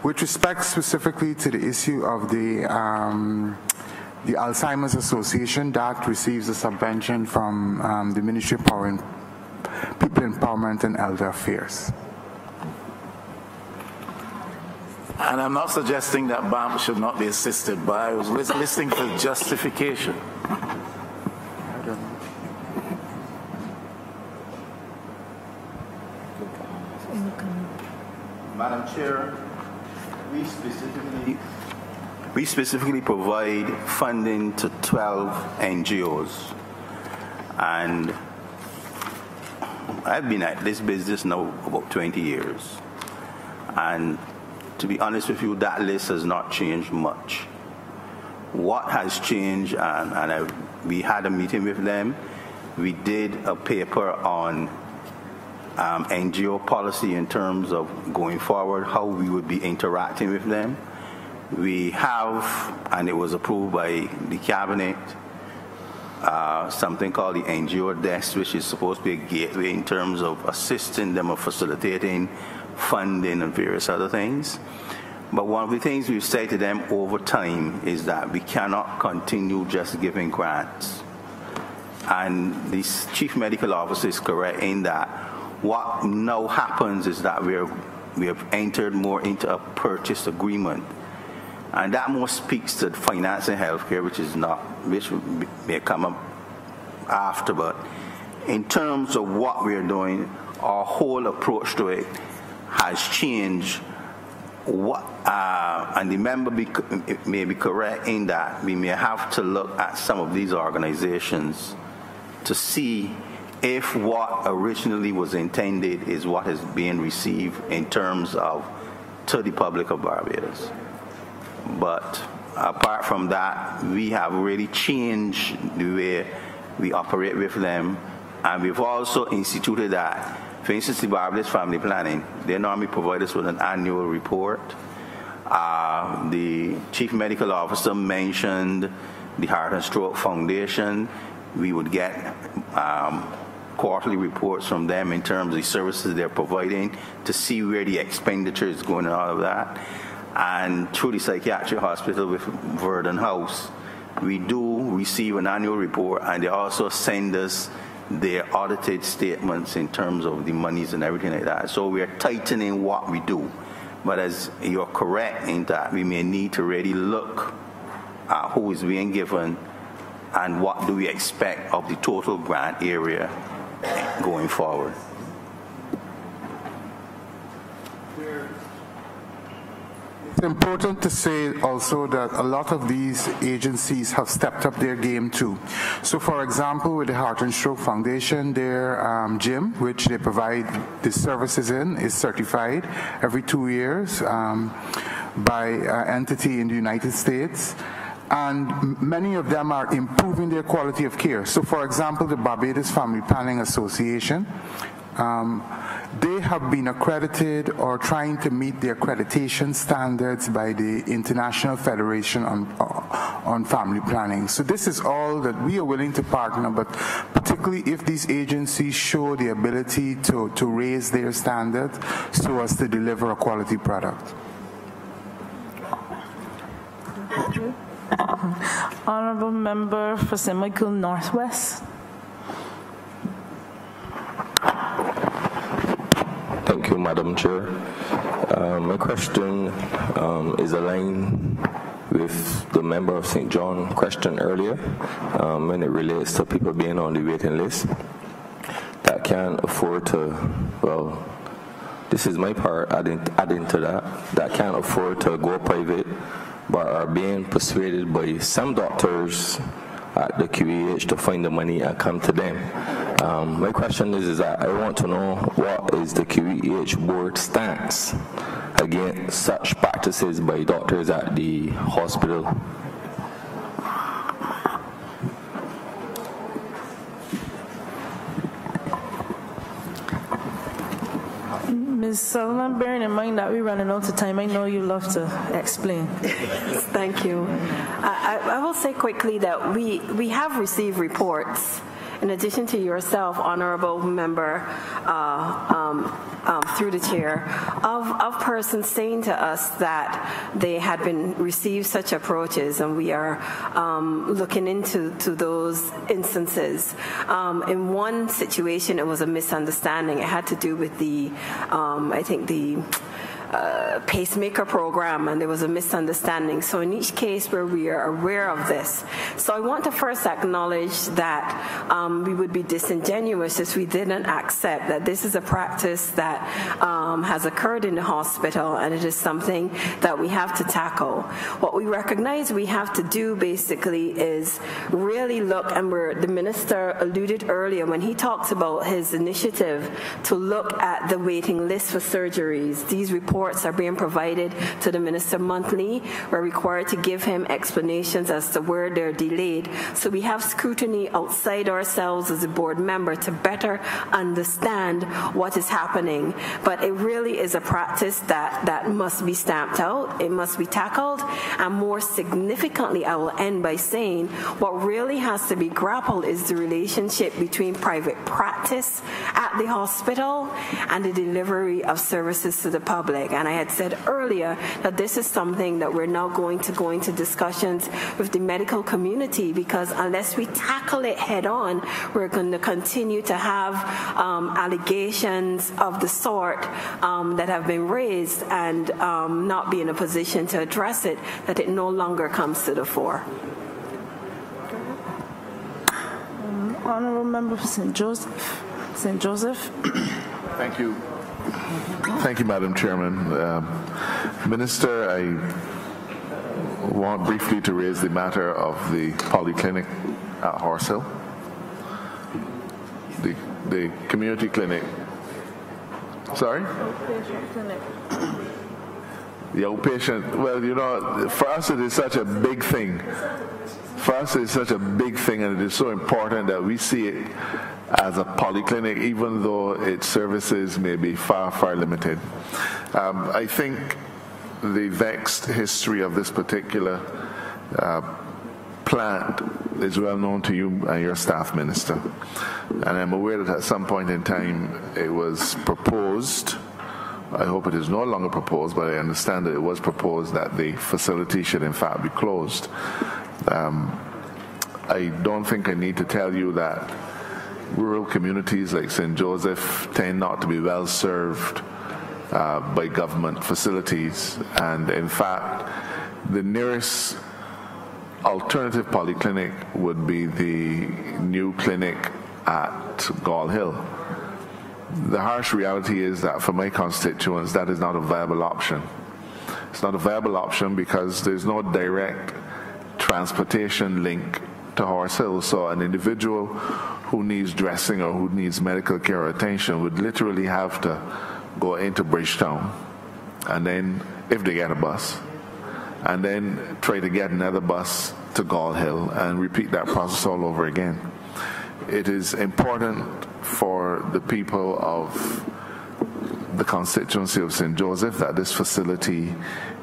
With respect specifically to the issue of the Alzheimer's Association, that receives a subvention from the Ministry of People Empowerment and Elder Affairs. And I'm not suggesting that BAM should not be assisted, but I was listening for justification. Madam Chair, we specifically provide funding to 12 NGOs, and I've been at this business now about 20 years, and to be honest with you, that list has not changed much. What has changed, we had a meeting with them, we did a paper on NGO policy in terms of going forward, how we would be interacting with them. We have, and it was approved by the Cabinet, something called the NGO desk, which is supposed to be a gateway in terms of assisting them or facilitating funding and various other things. But one of the things we've said to them over time is that we cannot continue just giving grants. And the Chief Medical Officer is correct in that what now happens is that we have entered more into a purchase agreement. And that more speaks to finance and healthcare, which may come up after, but in terms of what we're doing, our whole approach to it has changed. And the member may be correct in that we may have to look at some of these organizations to see if what originally was intended is what is being received in terms of to the public of Barbados. But apart from that, we have really changed the way we operate with them, and we've also instituted that. For instance, the Barbados Family Planning, they normally provide us with an annual report. The Chief Medical Officer mentioned the Heart and Stroke Foundation. We would get quarterly reports from them in terms of the services they're providing to see where the expenditure is going and all of that. And through the psychiatric hospital with Verdon House, we do receive an annual report, and they also send us their audited statements in terms of the monies and everything like that. So we are tightening what we do. But as you're correct in that we may need to really look at who is being given and what do we expect of the total grant area going forward. It's important to say also that a lot of these agencies have stepped up their game too. So for example, with the Heart and Stroke Foundation, their gym, which they provide the services in, is certified every 2 years by an entity in the United States. And many of them are improving their quality of care. So for example, the Barbados Family Planning Association, they have been accredited or trying to meet the accreditation standards by the International Federation on Family Planning. So this is all that we are willing to partner, but particularly if these agencies show the ability to raise their standards so as to deliver a quality product. Honourable Member for St. Michael Northwest. Thank you, Madam Chair. My question is aligned with the member of St. John question earlier when it relates to people being on the waiting list that can't afford to, well, this is my part adding to that can't afford to go private but are being persuaded by some doctors at the QEH to find the money and come to them. My question is that I want to know what is the QEH board stance against such practices by doctors at the hospital. Ms. Sullivan, bearing in mind that we're running out of time, I know you love to explain. Thank you. I will say quickly that we have received reports, in addition to yourself, Honourable Member, through the chair, of persons saying to us that they had been received such approaches, and we are looking into those instances. In one situation, it was a misunderstanding. It had to do with the, I think the pacemaker program, and there was a misunderstanding. So in each case where we are aware of this, so I want to first acknowledge that we would be disingenuous if we didn't accept that this is a practice that has occurred in the hospital, and it is something that we have to tackle. What we recognize we have to do basically is really look, and the minister alluded earlier when he talks about his initiative to look at the waiting list for surgeries. These reports are being provided to the minister monthly. We're required to give him explanations as to where they're delayed. So we have scrutiny outside ourselves as a board member to better understand what is happening. But it really is a practice that must be stamped out. It must be tackled. And more significantly, I will end by saying what really has to be grappled is the relationship between private practice at the hospital and the delivery of services to the public. public. And I had said earlier that this is something that we're now going to go into discussions with the medical community, because unless we tackle it head on, we're going to continue to have allegations of the sort that have been raised and not be in a position to address it, that it no longer comes to the fore. Honourable Member for St. Joseph. St. Joseph. Thank you. Thank you, Madam Chairman. Minister, I want briefly to raise the matter of the polyclinic at Horse Hill. The community clinic. Sorry? Outpatient clinic. The outpatient, well, you know, for us it is such a big thing. For us it's such a big thing, and it is so important that we see it as a polyclinic, even though its services may be far, far limited. I think the vexed history of this particular plant is well known to you and your staff, Minister. And I'm aware that at some point in time it was proposed, I hope it is no longer proposed, but I understand that it was proposed that the facility should in fact be closed. I don't think I need to tell you that rural communities like St. Joseph tend not to be well served by government facilities, and in fact the nearest alternative polyclinic would be the new clinic at Gall Hill. The harsh reality is that for my constituents that is not a viable option. It's not a viable option because there's no direct transportation link to Horse Hill, so an individual who needs dressing or who needs medical care or attention would literally have to go into Bridgetown, and then, if they get a bus, and then try to get another bus to Gall Hill and repeat that process all over again. It is important for the people of the constituency of St. Joseph that this facility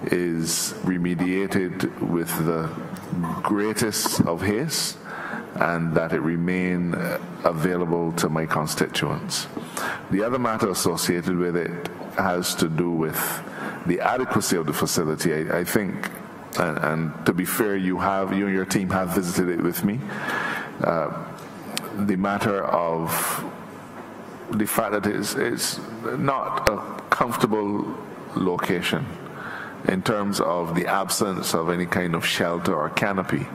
is remediated with the greatest of haste, and that it remain available to my constituents. The other matter associated with it has to do with the adequacy of the facility. I think, and to be fair, you and your team have visited it with me. The matter of the fact that it's not a comfortable location in terms of the absence of any kind of shelter or canopy.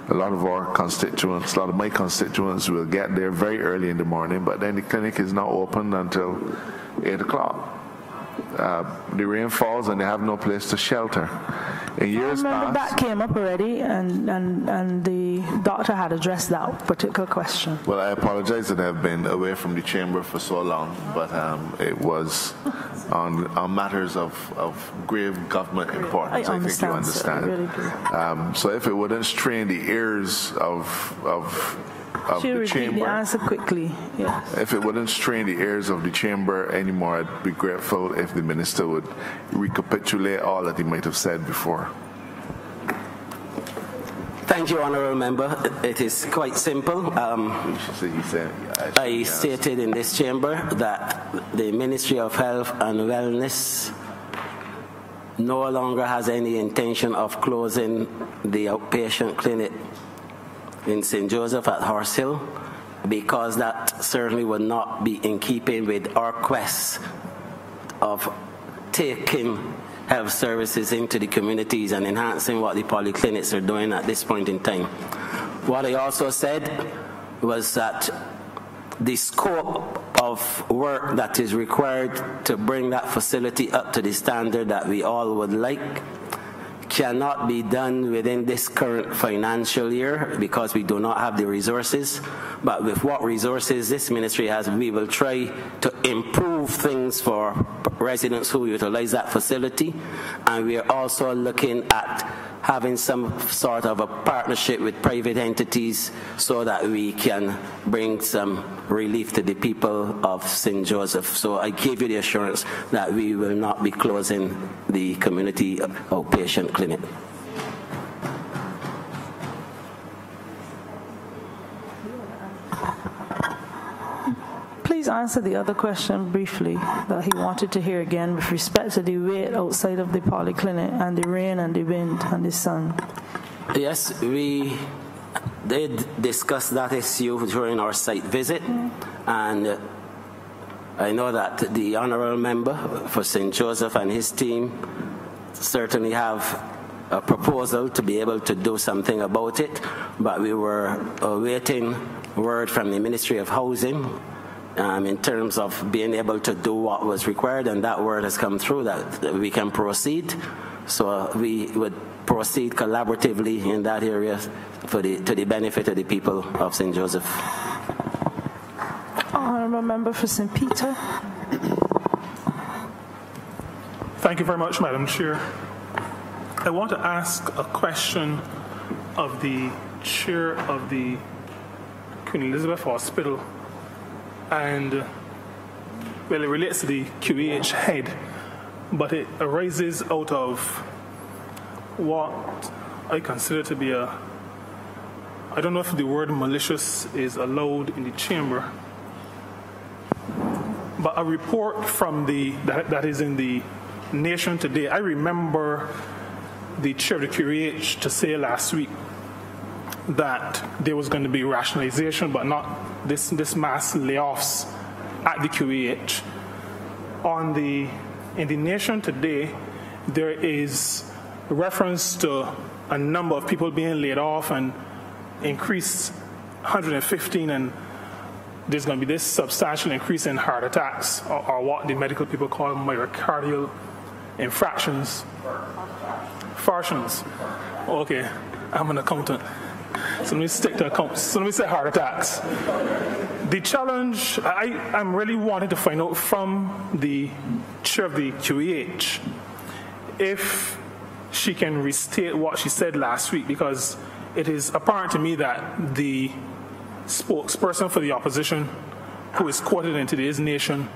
A lot of our constituents, a lot of my constituents will get there very early in the morning, but then the clinic is not open until 8 o'clock. The rain falls and they have no place to shelter. In years past, that came up already, and the doctor had addressed that particular question. Well, I apologize that I've been away from the chamber for so long, but it was on matters of grave government importance. I think you understand. Really so if it wouldn't strain the ears of the chamber. The answer quickly. Yes. If it wouldn't strain the ears of the chamber anymore, I'd be grateful if the minister would recapitulate all that he might have said before. Thank you, Honourable Member. It is quite simple. I stated in this chamber that the Ministry of Health and Wellness no longer has any intention of closing the outpatient clinic in St. Joseph at Horse Hill, because that certainly would not be in keeping with our quest of taking health services into the communities and enhancing what the polyclinics are doing at this point in time. What I also said was that the scope of work that is required to bring that facility up to the standard that we all would like cannot be done within this current financial year because we do not have the resources. But with what resources this ministry has, we will try to improve things for residents who utilize that facility. And we are also looking at having some sort of a partnership with private entities so that we can bring some relief to the people of St. Joseph. So I give you the assurance that we will not be closing the community outpatient clinic. please answer the other question briefly that he wanted to hear again with respect to the wait outside of the polyclinic and the rain and the wind and the sun? Yes, we did discuss that issue during our site visit, and I know that the honourable member for St. Joseph and his team certainly have a proposal to be able to do something about it, but we were awaiting word from the Ministry of Housing in terms of being able to do what was required, and that word has come through that we can proceed. So we would proceed collaboratively in that area to the benefit of the people of St. Joseph. Honourable member for St. Peter. Thank you very much, Madam Chair. I want to ask a question of the chair of the Queen Elizabeth Hospital, and well, it relates to the QEH head, but it arises out of what I consider to be I don't know if the word malicious is allowed in the chamber, but a report from that is in the Nation today. I remember the chair of the QEH to say last week that there was going to be rationalization, but not this mass layoffs at the QEH. In the Nation today, there is reference to a number of people being laid off and increased 115, and there's going to be this substantial increase in heart attacks, or what the medical people call myocardial infractions. Fartions. Okay, I'm an accountant, so let me stick to accounts. So let me say heart attacks. The challenge, I'm really wanting to find out from the chair of the QEH if she can restate what she said last week, because it is apparent to me that the spokesperson for the opposition, who is quoted in today's Nation,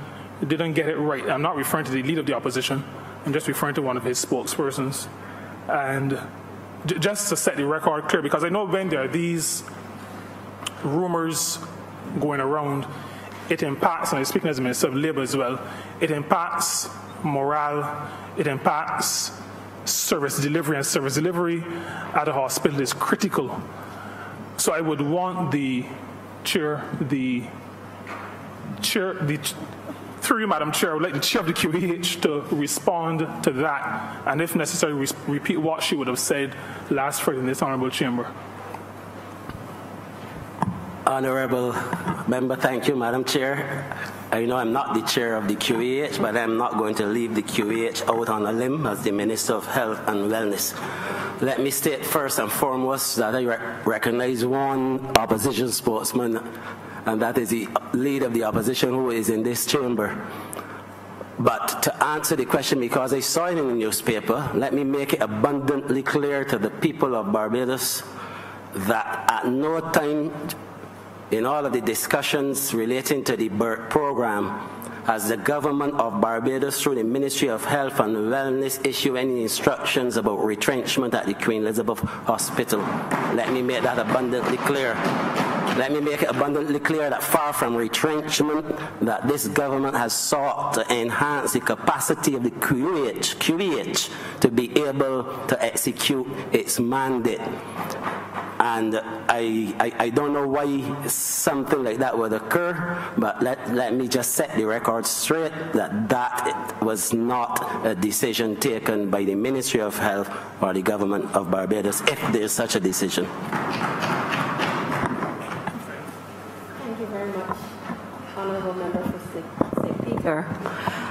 didn't get it right. I'm not referring to the leader of the opposition. I'm just referring to one of his spokespersons. And just to set the record clear, because I know when there are these rumors going around, it impacts, and I'm speaking as a Minister of Labour as well, it impacts morale, it impacts service delivery, and service delivery at a hospital is critical. So I would want the chair, through you, Madam Chair, I would like the chair of the QEH to respond to that, and if necessary, repeat what she would have said last Friday in this honourable chamber. Honourable member, thank you, Madam Chair. I know I'm not the chair of the QEH, but I'm not going to leave the QEH out on a limb as the Minister of Health and Wellness. Let me state first and foremost that I recognize one opposition spokesman, and that is the leader of the opposition who is in this chamber. But to answer the question, because I saw it in the newspaper, let me make it abundantly clear to the people of Barbados that at no time in all of the discussions relating to the birth program has the government of Barbados, through the Ministry of Health and Wellness, issued any instructions about retrenchment at the Queen Elizabeth Hospital. Let me make that abundantly clear. Let me make it abundantly clear that far from retrenchment, that this government has sought to enhance the capacity of the QEH to be able to execute its mandate. And I don't know why something like that would occur, but let me just set the record straight that was not a decision taken by the Ministry of Health or the government of Barbados, if there is such a decision. Thank you very much, Honourable Member for St. Peter.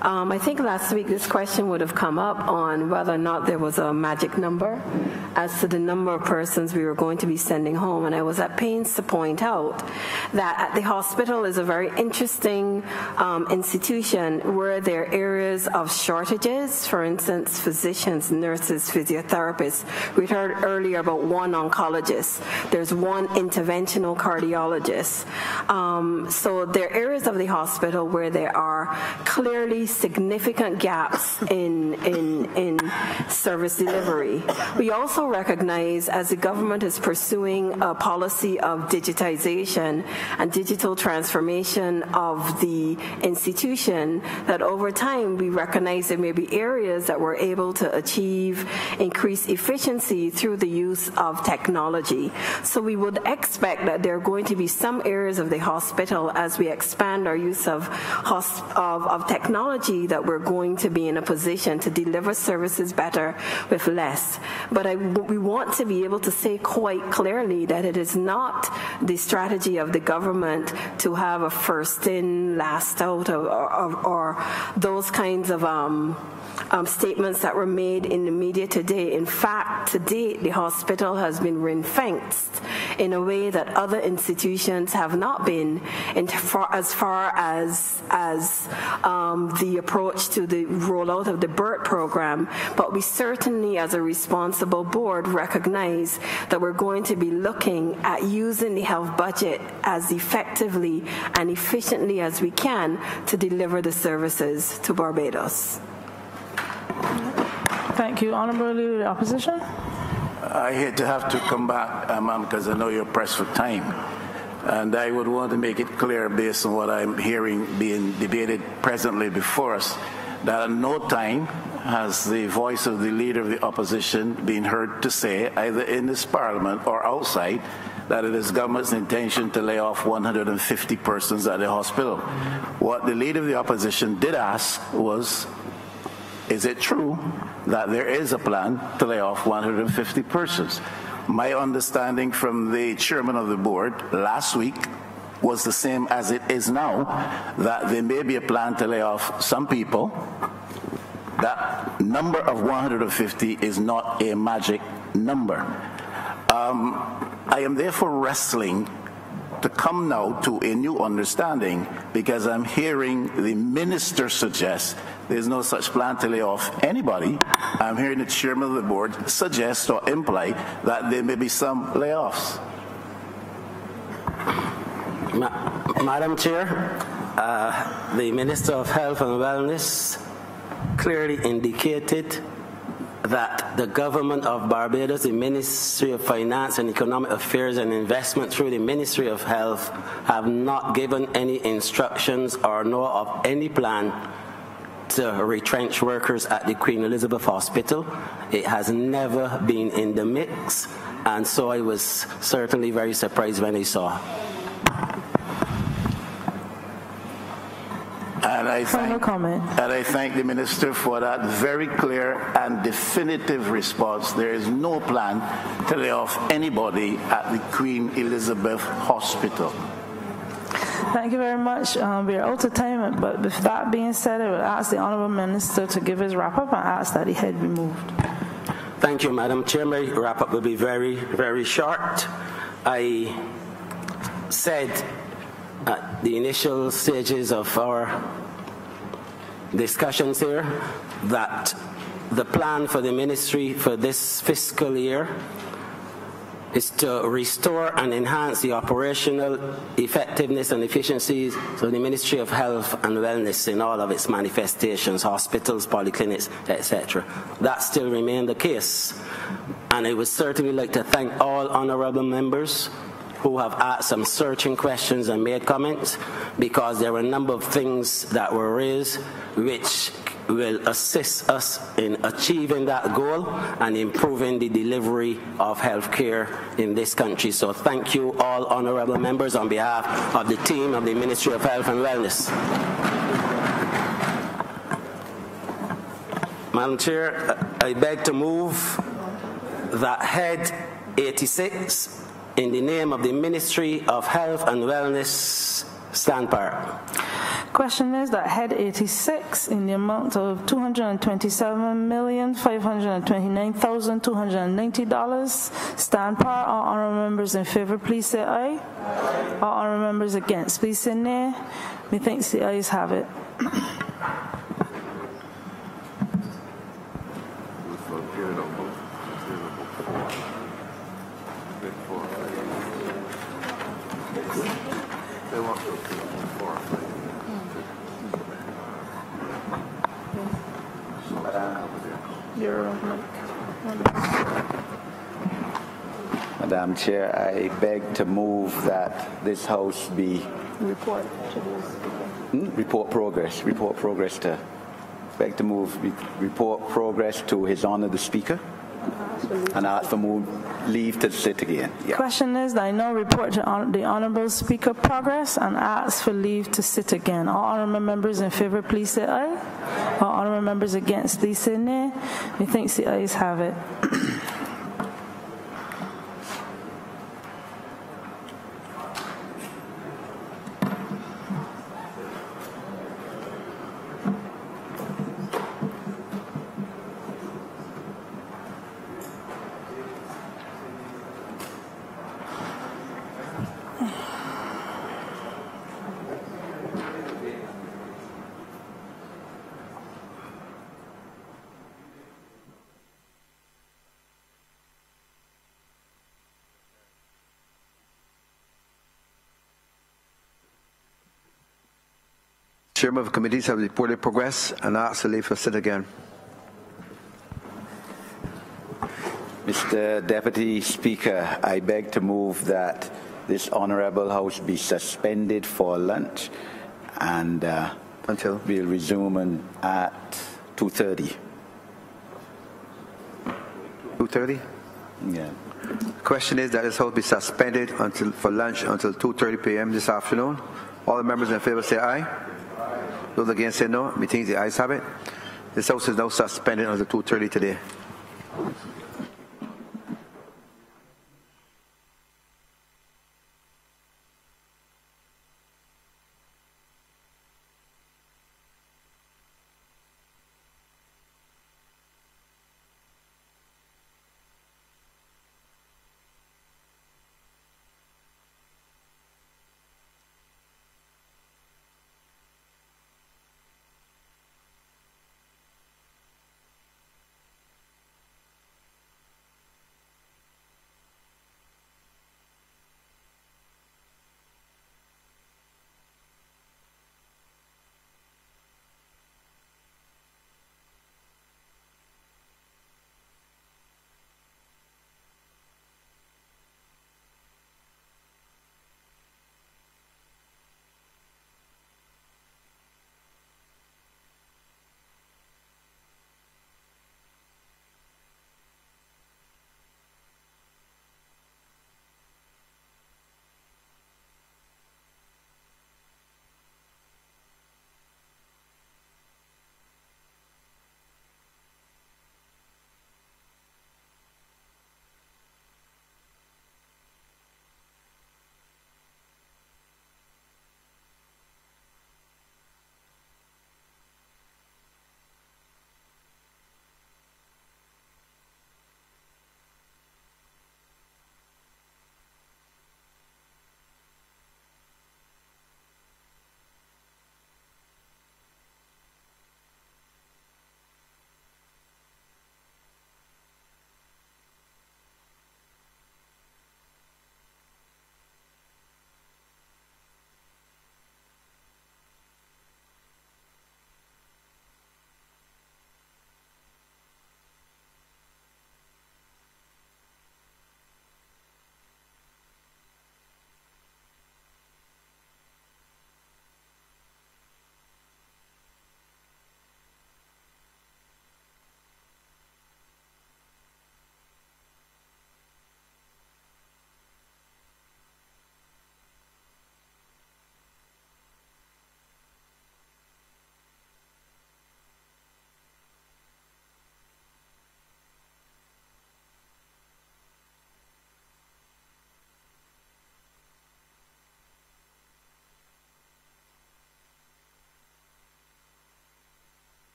I think last week this question would have come up on whether or not there was a magic number as to the number of persons we were going to be sending home, and I was at pains to point out that at the hospital is a very interesting institution where there are areas of shortages, for instance, physicians, nurses, physiotherapists. We heard earlier about one oncologist. There's one interventional cardiologist. So there are areas of the hospital where there are clearly significant gaps in service delivery. We also recognize, as the government is pursuing a policy of digitization and digital transformation of the institution, that over time we recognize there may be areas that we're able to achieve increased efficiency through the use of technology. So we would expect that there are going to be some areas of the hospital, as we expand our use of technology, that we're going to be in a position to deliver services better with less. But we want to be able to say quite clearly that it is not the strategy of the government to have a first in, last out, or those kinds of statements that were made in the media today. In fact, to date, the hospital has been ring-fenced in a way that other institutions have not been, as far as the approach to the rollout of the BERT program. But we certainly, as a responsible board, recognize that we're going to be looking at using the health budget as effectively and efficiently as we can to deliver the services to Barbados. Thank you. Honourable Leader of the Opposition. I hate to have to come back, because I know you're pressed for time. And I would want to make it clear, based on what I'm hearing being debated presently before us, that at no time has the voice of the Leader of the Opposition been heard to say, either in this Parliament or outside, that it is government's intention to lay off 150 persons at the hospital. What the Leader of the Opposition did ask was, is it true that there is a plan to lay off 150 persons? My understanding from the chairman of the board last week was the same as it is now, that there may be a plan to lay off some people. That number of 150 is not a magic number. I am therefore wrestling to come now to a new understanding, because I'm hearing the minister suggest there's no such plan to lay off anybody. I'm hearing the chairman of the board suggest or imply that there may be some layoffs. Madam Chair, the Minister of Health and Wellness clearly indicated that the government of Barbados, the Ministry of Finance and Economic Affairs and Investment through the Ministry of Health, have not given any instructions or know of any plan to retrench workers at the Queen Elizabeth Hospital. It has never been in the mix, and so I was certainly very surprised when I saw. And I thank the Minister for that very clear and definitive response. There is no plan to lay off anybody at the Queen Elizabeth Hospital. Thank you very much. We are out of time, but with that being said, I would ask the Honourable Minister to give his wrap-up and ask that the head be moved. Thank you, Madam Chair. My wrap-up will be very, very short. I said at the initial stages of our discussions here that the plan for the ministry for this fiscal year is to restore and enhance the operational effectiveness and efficiencies of the Ministry of Health and Wellness in all of its manifestations, hospitals, polyclinics, etc. That still remains the case. And I would certainly like to thank all honourable members who have asked some searching questions and made comments, because there were a number of things that were raised which will assist us in achieving that goal and improving the delivery of health care in this country. So thank you all honourable members on behalf of the team of the Ministry of Health and Wellness. Madam Chair, I beg to move that Head 86 in the name of the Ministry of Health and Wellness stand par. Question is that Head 86 in the amount of $227,529,290 stand par. All honourable members in favour, please say aye. All honourable members against, please say nay. Methinks the ayes have it. Madam Chair, I beg to move that this House be report progress to beg to move report progress to His Honor the Speaker and ask for leave to sit again. Yeah. Question is, I now report to the Honourable Speaker progress and ask for leave to sit again. All honourable members in favour, please say aye. All honourable members against, please say nay. Methinks the ayes have it. Chairman of committees have reported progress and ask to leave for sit again. Mr. Deputy Speaker, I beg to move that this Honourable House be suspended for lunch and until we'll resume at 2:30. 2:30? Yeah. The question is that this House be suspended for lunch until 2:30 p.m. this afternoon. All the members in favour say aye. Those against say no. Methinks the ayes have it. This House is now suspended until 2:30 today.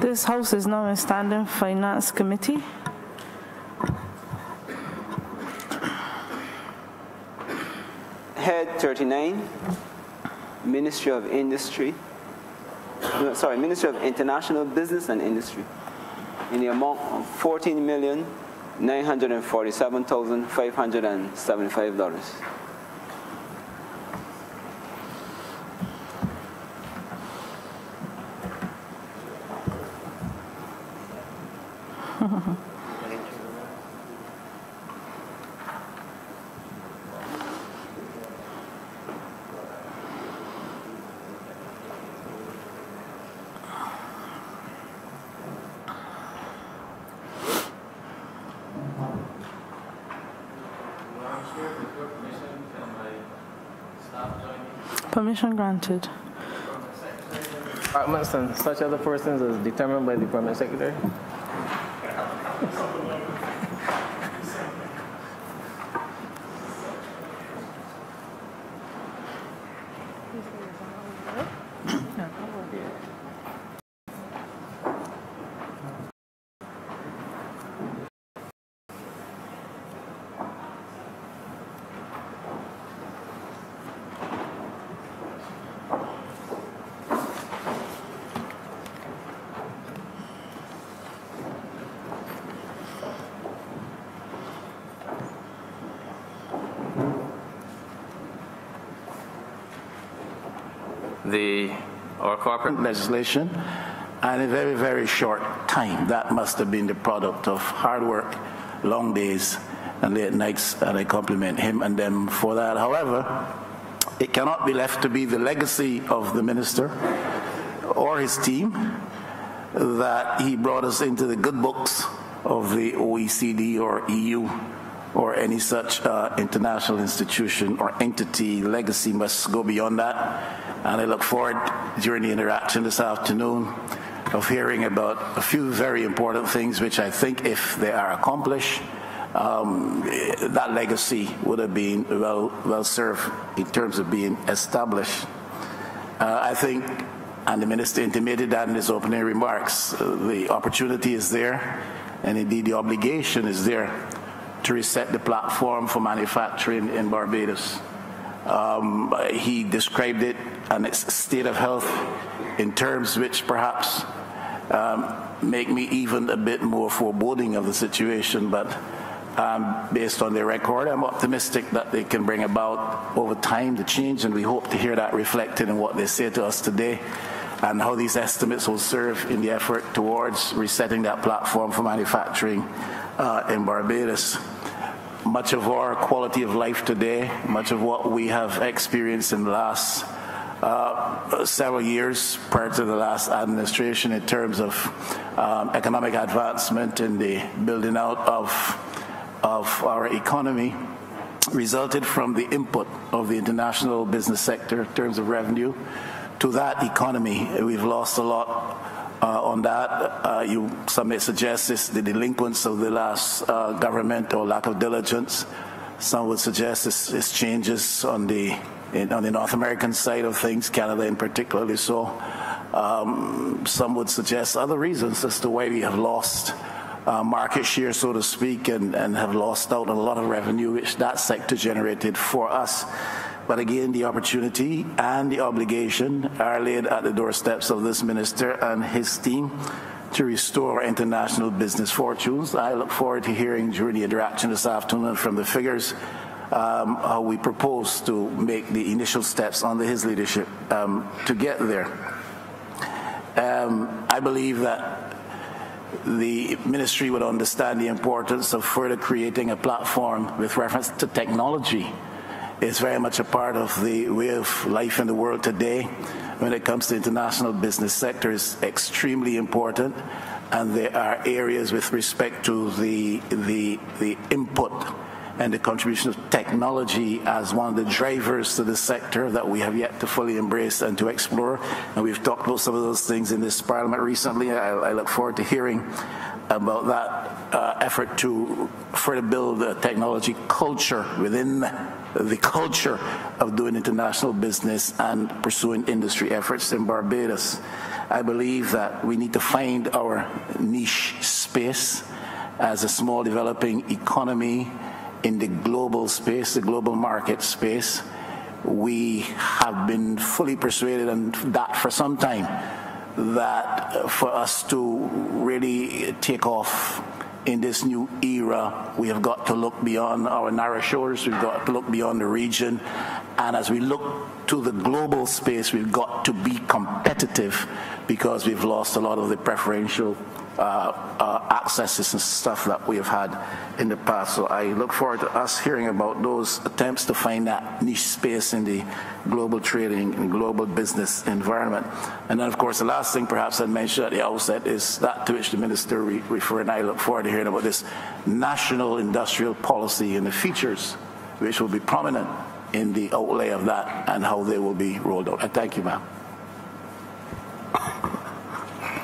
This House is now in Standing Finance Committee. Head 39, Ministry of Industry. Ministry of International Business and Industry, in the amount of $14,947,575. Permission granted. Departments and such other persons as determined by the Permanent Secretary. Our corporate legislation, and in a very, very short time. That must have been the product of hard work, long days, and late nights, and I compliment him and them for that. However, it cannot be left to be the legacy of the minister or his team that he brought us into the good books of the OECD or EU or any such international institution or entity. Legacy must go beyond that. And I look forward, during the interaction this afternoon, of hearing about a few very important things which I think, if they are accomplished, that legacy would have been well served in terms of being established. I think, and the minister intimated that in his opening remarks, the opportunity is there, and indeed the obligation is there to reset the platform for manufacturing in Barbados. He described it and its state of health in terms which perhaps make me even a bit more foreboding of the situation, but based on their record, I'm optimistic that they can bring about over time the change, and we hope to hear that reflected in what they say to us today and how these estimates will serve in the effort towards resetting that platform for manufacturing in Barbados. Much of our quality of life today, much of what we have experienced in the last several years prior to the last administration in terms of economic advancement and the building out of our economy resulted from the input of the international business sector in terms of revenue to that economy. We've lost a lot on that. Some may suggest it's the delinquents of the last government or lack of diligence. Some would suggest it's changes on the North American side of things, Canada in particularly so. Some would suggest other reasons as to why we have lost market share, so to speak, and have lost out on a lot of revenue which that sector generated for us. But again, the opportunity and the obligation are laid at the doorsteps of this minister and his team to restore our international business fortunes. I look forward to hearing during the interaction this afternoon from the figures how we propose to make the initial steps under his leadership to get there. I believe that the ministry would understand the importance of further creating a platform with reference to technology. It's very much a part of the way of life in the world today. When it comes to international business sector, it's extremely important, and there are areas with respect to the input and the contribution of technology as one of the drivers to the sector that we have yet to fully embrace and to explore. And we've talked about some of those things in this parliament recently. I look forward to hearing about that effort to further build a technology culture within the culture of doing international business and pursuing industry efforts in Barbados. I believe that we need to find our niche space as a small developing economy in the global space, the global market space. We have been fully persuaded, and that for some time, that for us to really take off in this new era, we have got to look beyond our narrow shores, we've got to look beyond the region, and as we look to the global space, we've got to be competitive because we've lost a lot of the preferential accesses and stuff that we have had in the past. So I look forward to us hearing about those attempts to find that niche space in the global trading and global business environment. And then, of course, the last thing perhaps I'd mention at the outset is that to which the Minister referred, and I look forward to hearing about this national industrial policy and the features which will be prominent in the outlay of that and how they will be rolled out. And thank you, ma'am.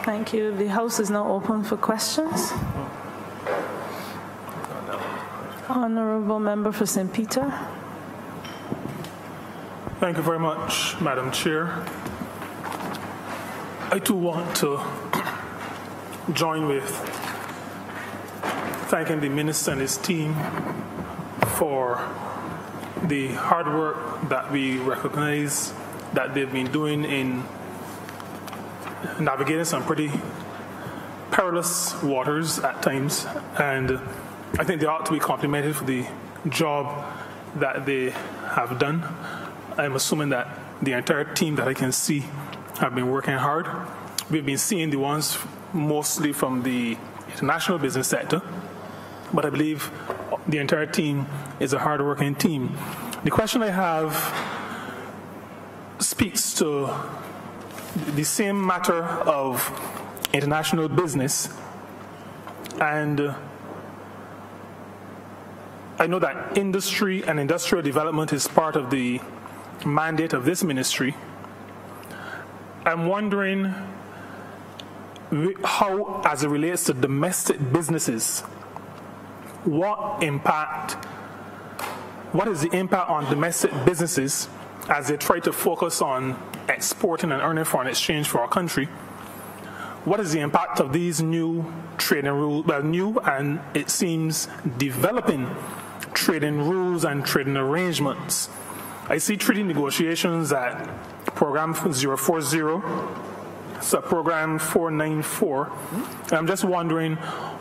Thank you. The House is now open for questions. Honourable Member for St. Peter. Thank you very much, Madam Chair. I too want to join with thanking the Minister and his team for the hard work that we recognize that they've been doing in navigating some pretty perilous waters at times, and I think they ought to be complimented for the job that they have done. I'm assuming that the entire team that I can see have been working hard. We've been seeing the ones mostly from the international business sector, but I believe the entire team is a hard-working team. The question I have speaks to the same matter of international business, and I know that industry and industrial development is part of the mandate of this ministry. I'm wondering how, as it relates to domestic businesses, what is the impact on domestic businesses as they try to focus on exporting and earning foreign exchange for our country? What is the impact of these new trading rules, new and it seems developing trading rules and trading arrangements? I see treaty negotiations at Program 040, Program 494, and I'm just wondering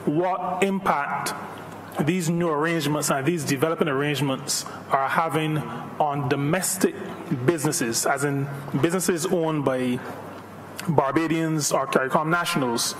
what impact these new arrangements and these developing arrangements are having on domestic businesses, as in businesses owned by Barbadians or CARICOM nationals,